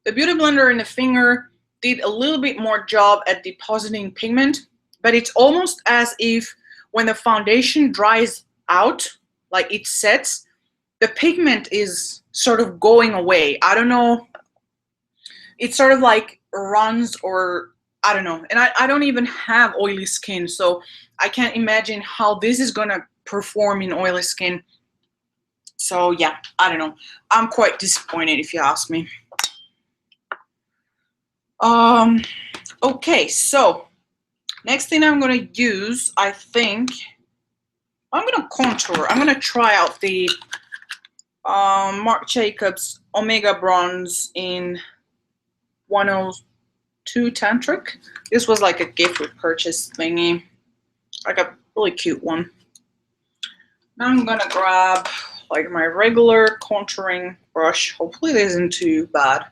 The beauty blender and the finger did a little bit more job at depositing pigment, but it's almost as if when the foundation dries out, like it sets, the pigment is sort of going away. I don't know, it sort of like runs or I don't know. And I don't even have oily skin, so I can't imagine how this is gonna perform in oily skin. So yeah, I don't know. I'm quite disappointed if you ask me. Okay, so next thing I'm gonna use, I think, I'm gonna contour. I'm gonna try out the Marc Jacobs Omega Bronze in 102 Tantric. This was like a gift with purchase thingy, like a really cute one. Now I'm gonna grab like my regular contouring brush. Hopefully it isn't too bad.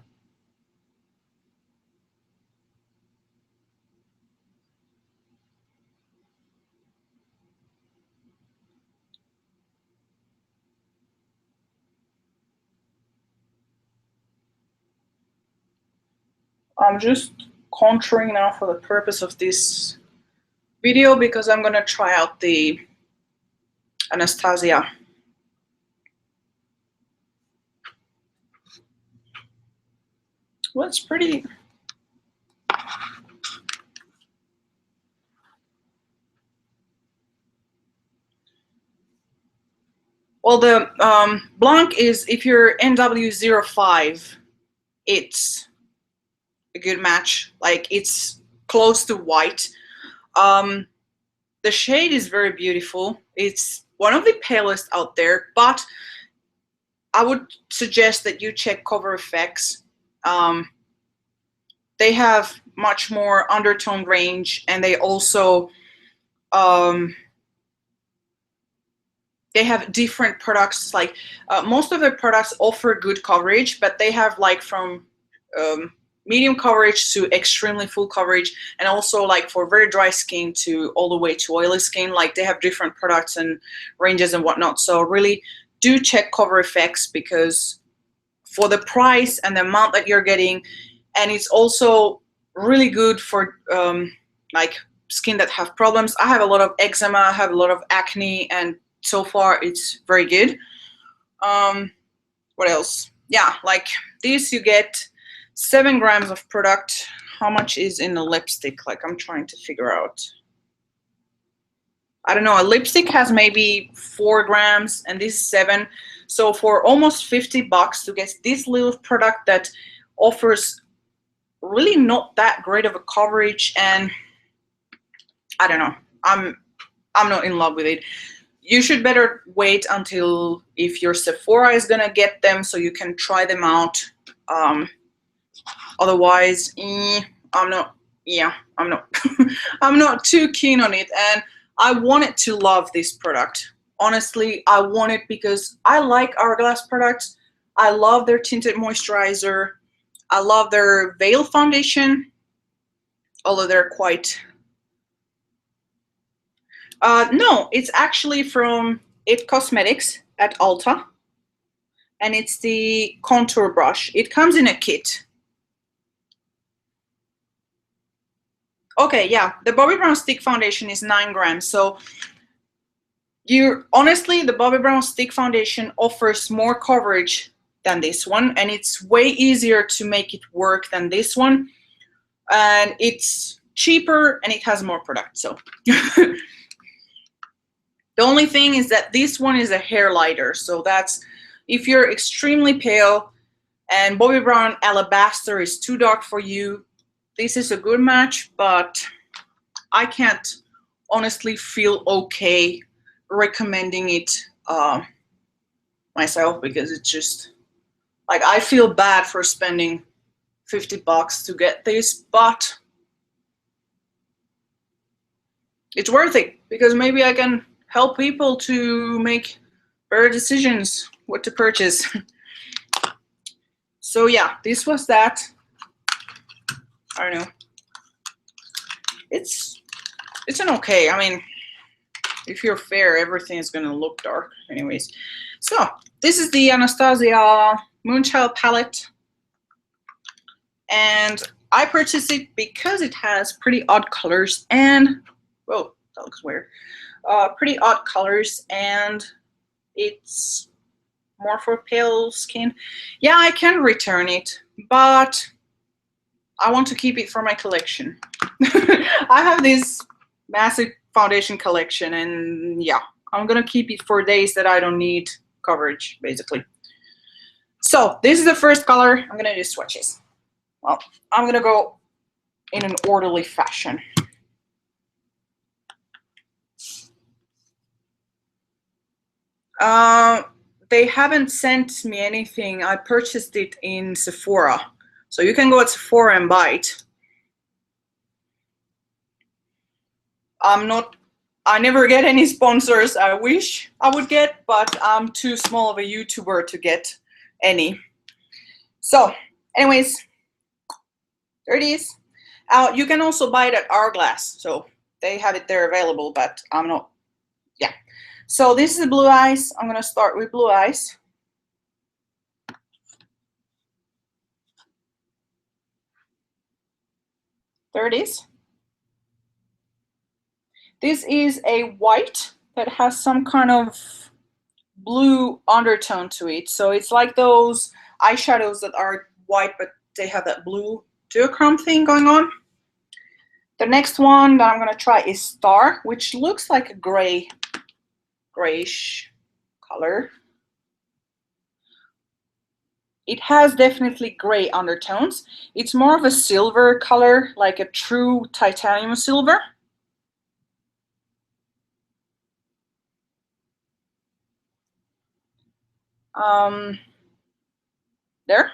I'm just contouring now for the purpose of this video because I'm gonna try out the Anastasia. Well, it's pretty. Well, the Blanc is, if you're NW05, it's a good match. Like, it's close to white. The shade is very beautiful. It's one of the palest out there, but I would suggest that you check Cover FX. They have much more undertone range, and they also they have different products. Like most of their products offer good coverage, but they have like from medium coverage to extremely full coverage, and also like for very dry skin to all the way to oily skin. Like they have different products and ranges and whatnot. So really do check Cover FX, because for the price and the amount that you're getting, and it's also really good for like skin that have problems. I have a lot of eczema, I have a lot of acne, and so far it's very good. What else? Yeah, like this you get 7 grams of product. How much is in a lipstick? Like I'm trying to figure out. I don't know, a lipstick has maybe 4 grams and this is 7. So for almost $50 to get this little product that offers really not that great of a coverage, and I don't know, I'm not in love with it. You should better wait until if your Sephora is gonna get them so you can try them out. Otherwise, I'm not I'm not too keen on it, and I wanted to love this product. Honestly, I want it because I like Hourglass products. I love their tinted moisturizer. I love their Veil foundation, although they're quite... no, it's actually from It Cosmetics at Ulta, and it's the contour brush. It comes in a kit. Okay, yeah, the Bobbi Brown Stick Foundation is 9 grams, so honestly, the Bobbi Brown Stick Foundation offers more coverage than this one, and it's way easier to make it work than this one, and it's cheaper and it has more product. So the only thing is that this one is a hair lighter, so that's if you're extremely pale and Bobbi Brown Alabaster is too dark for you, this is a good match, but I can't honestly feel okay recommending it myself, because it's just like I feel bad for spending $50 to get this, but it's worth it because maybe I can help people to make better decisions what to purchase. So yeah, this was that. I don't know. It's an okay. I mean, if you're fair, everything is gonna look dark anyways. So this is the Anastasia MoonChild palette, and I purchased it because it has pretty odd colors and, whoa, that looks weird. Pretty odd colors, and it's more for pale skin. Yeah, I can return it, but I want to keep it for my collection. I have this massive foundation collection, and yeah, I'm gonna keep it for days that I don't need coverage, basically. So this is the first color. I'm gonna do swatches. Well, I'm gonna go in an orderly fashion. They haven't sent me anything. I purchased it in Sephora. So you can go at Sephora and buy it. I never get any sponsors. I wish I would get, but I'm too small of a YouTuber to get any. So anyways, there it is. You can also buy it at Hourglass. So they have it there available, but I'm not, yeah. So this is Blue Eyes. I'm gonna start with Blue Eyes. There it is. This is a white that has some kind of blue undertone to it. So it's like those eyeshadows that are white, but they have that blue duochrome thing going on. The next one that I'm gonna try is Star, which looks like a grayish color. It has definitely gray undertones. It's more of a silver color, like a true titanium silver. There.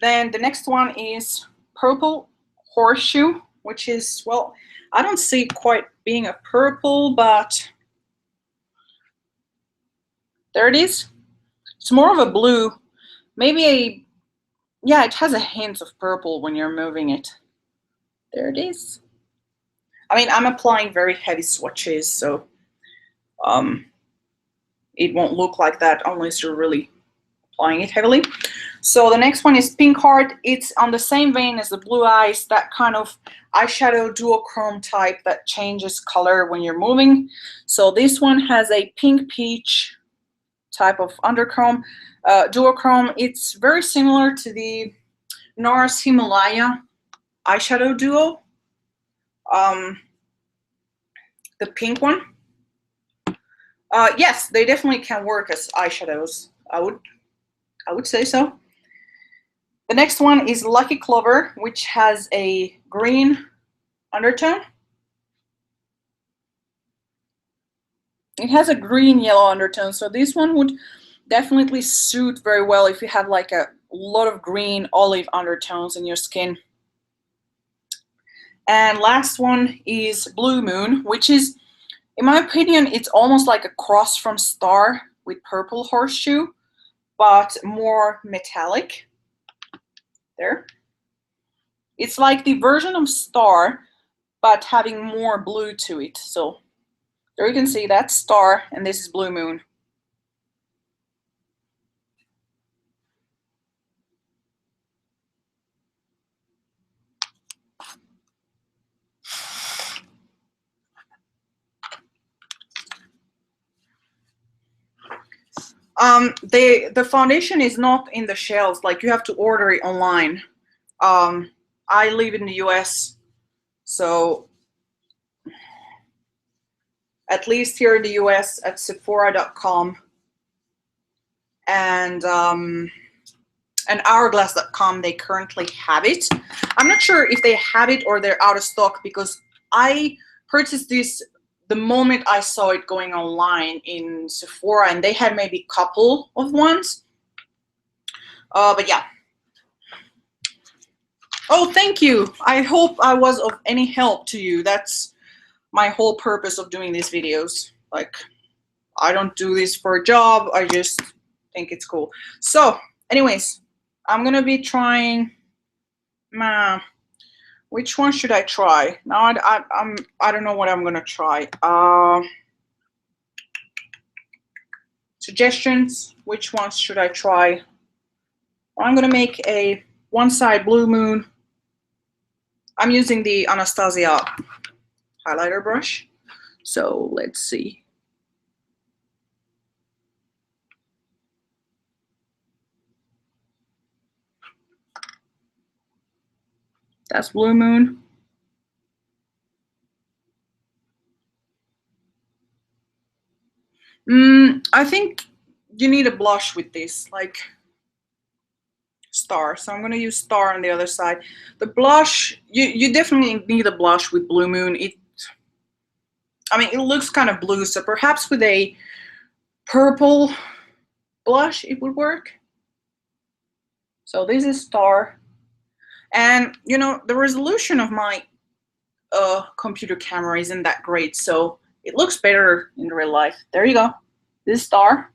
Then the next one is Purple Horseshoe, which is, well, I don't see it quite being a purple, but there it is. It's more of a blue, maybe a, yeah, it has a hint of purple when you're moving it. There it is. I mean, I'm applying very heavy swatches, so it won't look like that unless you're really applying it heavily. So the next one is Pink Heart. It's on the same vein as the Blue Eyes, that kind of eyeshadow duochrome type that changes color when you're moving. So this one has a pink peach type of underchrome, duochrome. It's very similar to the NARS Himalaya eyeshadow duo, the pink one. Yes, they definitely can work as eyeshadows. I would say so. The next one is Lucky Clover, which has a green undertone. It has a green yellow undertone, so this one would definitely suit very well if you have like a lot of green olive undertones in your skin. And last one is Blue Moon, which is, in my opinion, it's almost like a cross from Star with Purple Horseshoe, but more metallic. There. It's like the version of Star, but having more blue to it. So there you can see that's Star, and this is Blue Moon. The foundation is not in the shelves. Like, you have to order it online. I live in the US, so at least here in the US at Sephora.com and Hourglass.com, they currently have it. I'm not sure if they have it or they're out of stock, because I purchased this the moment I saw it going online in Sephora, and they had maybe a couple of ones. But yeah. Oh, thank you. I hope I was of any help to you. That's my whole purpose of doing these videos. Like, I don't do this for a job. I just think it's cool. So, anyways, I'm gonna be trying. Which one should I try? Now I don't know what I'm gonna try. Suggestions. Which ones should I try? Well, I'm gonna make a one side Blue Moon. I'm using the Anastasia highlighter brush. So let's see. That's Blue Moon. I think you need a blush with this, like Star. So I'm going to use Star on the other side. The blush, you definitely need a blush with Blue Moon. I mean, it looks kind of blue, so perhaps with a purple blush it would work. So this is Star. And, you know, the resolution of my computer camera isn't that great, so it looks better in real life. There you go. This is Star.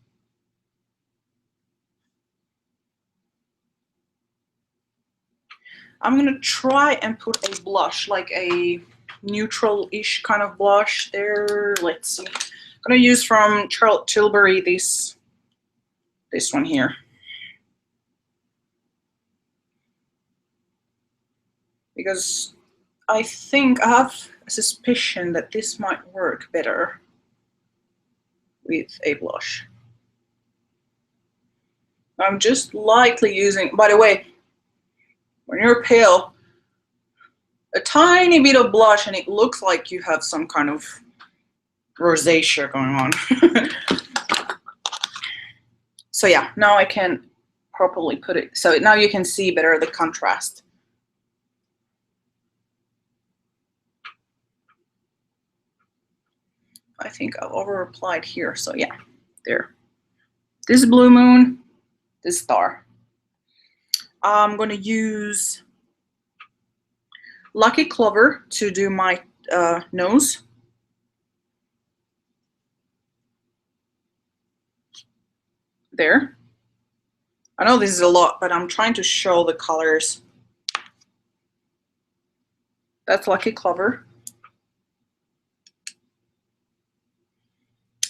I'm gonna try and put a blush, like a neutral-ish kind of blush there. Let's see. I'm gonna use from Charlotte Tilbury this one here. Because I think I have a suspicion that this might work better with a blush. I'm just lightly using, by the way, when you're pale, a tiny bit of blush and it looks like you have some kind of rosacea going on. So yeah, now I can properly put it. So now you can see better the contrast. I think I've over applied here. So yeah, there. This is Blue Moon, this Star. I'm gonna use Lucky Clover to do my nose. There. I know this is a lot, but I'm trying to show the colors. That's Lucky Clover.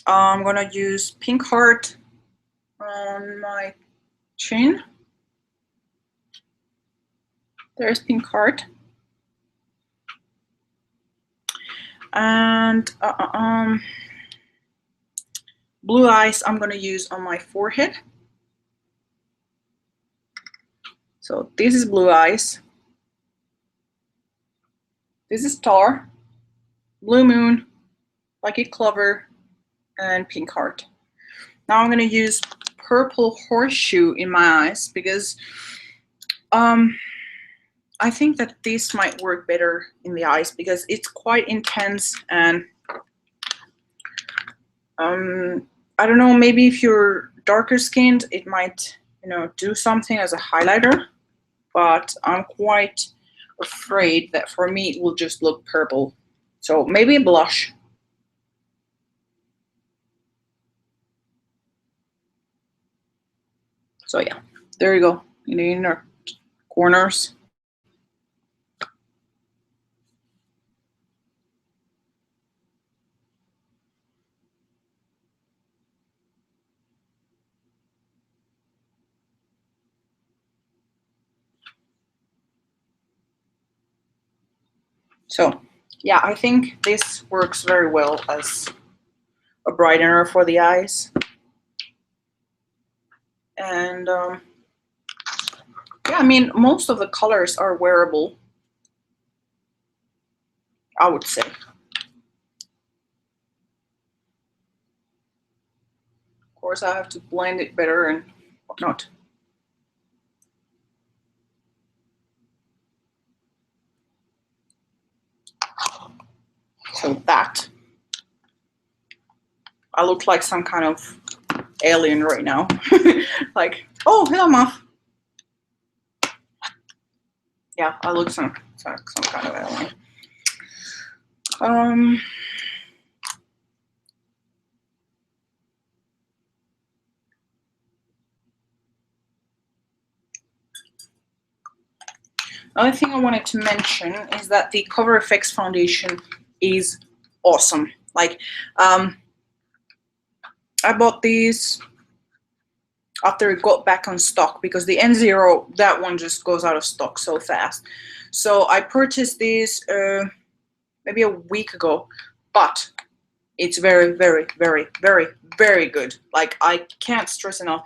I'm gonna use Pink Heart on my chin. There's Pink Heart. And Blue Eyes I'm gonna use on my forehead. So this is Blue Eyes. This is Star, Blue Moon, Lucky Clover, and Pink Heart. Now I'm gonna use Purple Horseshoe in my eyes because I think that this might work better in the eyes because it's quite intense, and I don't know, maybe if you're darker skinned it might, you know, do something as a highlighter, but I'm quite afraid that for me it will just look purple. So maybe a blush. So yeah, there you go, in the inner corners. So yeah, I think this works very well as a brightener for the eyes. And yeah, I mean, most of the colors are wearable, I would say. Of course, I have to blend it better and whatnot. So that, I look like some kind of alien right now. Like, oh, hello, Muff. Yeah, I look some kind of alien. Another thing I wanted to mention is that the Cover FX foundation is awesome. Like, I bought these after it got back on stock because the N0, that one just goes out of stock so fast. So I purchased these maybe a week ago, but it's very, very, very, very, very good. Like, I can't stress enough.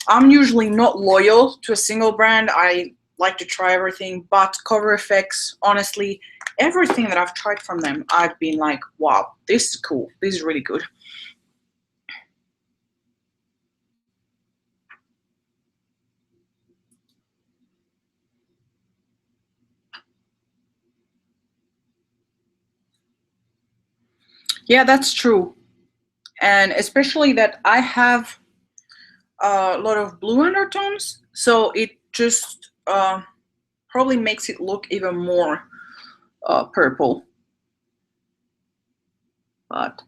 I'm usually not loyal to a single brand. I like to try everything, but Cover FX, honestly, everything that I've tried from them, I've been like, wow, this is cool. This is really good. Yeah, that's true. And especially that I have a lot of blue undertones, so it just probably makes it look even more purple. But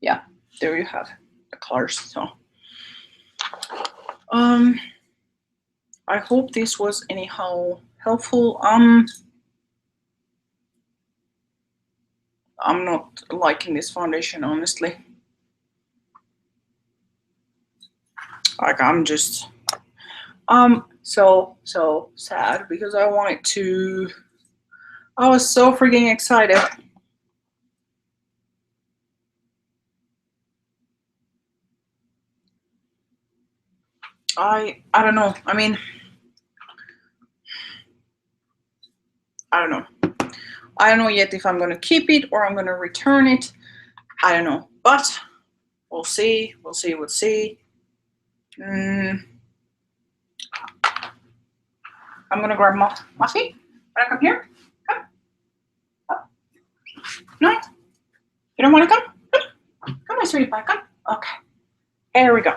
yeah, there you have the colors. So I hope this was anyhow helpful. I'm not liking this foundation, honestly. Like, I'm just so sad because I wanted to. I was so freaking excited. I don't know. I mean, I don't know. I don't know yet if I'm gonna keep it or I'm gonna return it. I don't know, but we'll see. We'll see. We'll see. I'm gonna grab Muffy. Wanna come here? Come. Up. No, you don't want to come? Come, my sweetie pie. Come. Okay. Here we go.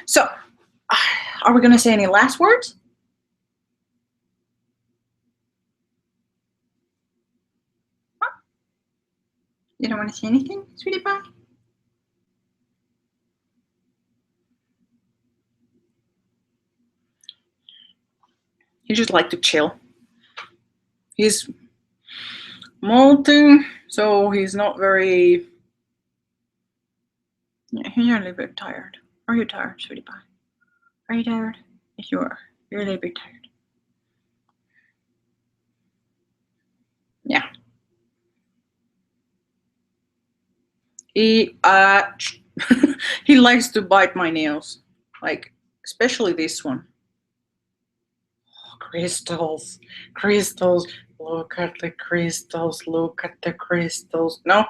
So, are we gonna say any last words? Huh? You don't want to say anything, sweetie pie? He just like to chill. He's molting, so he's not very. Yeah, you're a little bit tired. Are you tired, sweetie pie? Are you tired? Yes, you are. You're a little bit tired. Yeah. He he likes to bite my nails, like especially this one. Oh, crystals, crystals. Look at the crystals. Look at the crystals. No,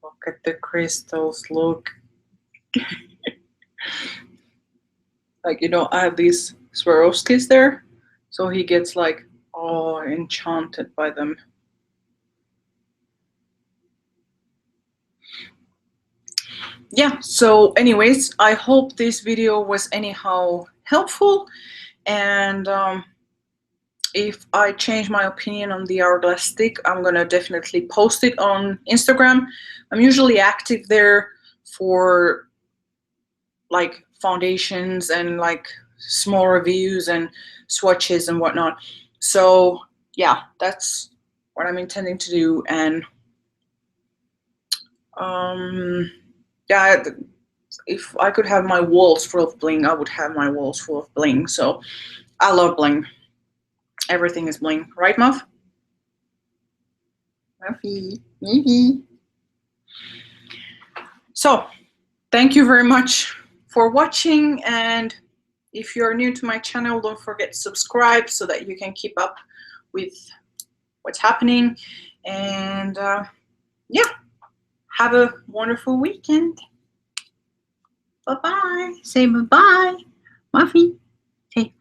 look at the crystals. Look. Like, you know, I have these Swarovskis there, so he gets like, oh, enchanted by them. Yeah, so anyways, I hope this video was anyhow helpful, and if I change my opinion on the Hourglass stick, I'm gonna definitely post it on Instagram. I'm usually active there for like foundations and like small reviews and swatches and whatnot. So yeah, that's what I'm intending to do. And yeah, if I could have my walls full of bling, I would have my walls full of bling. So I love bling. Everything is bling, right, Muff? Muffy, maybe. So thank you very much for watching, and if you're new to my channel, don't forget to subscribe so that you can keep up with what's happening. And yeah, have a wonderful weekend. Bye-bye. Say bye-bye. Muffy. Say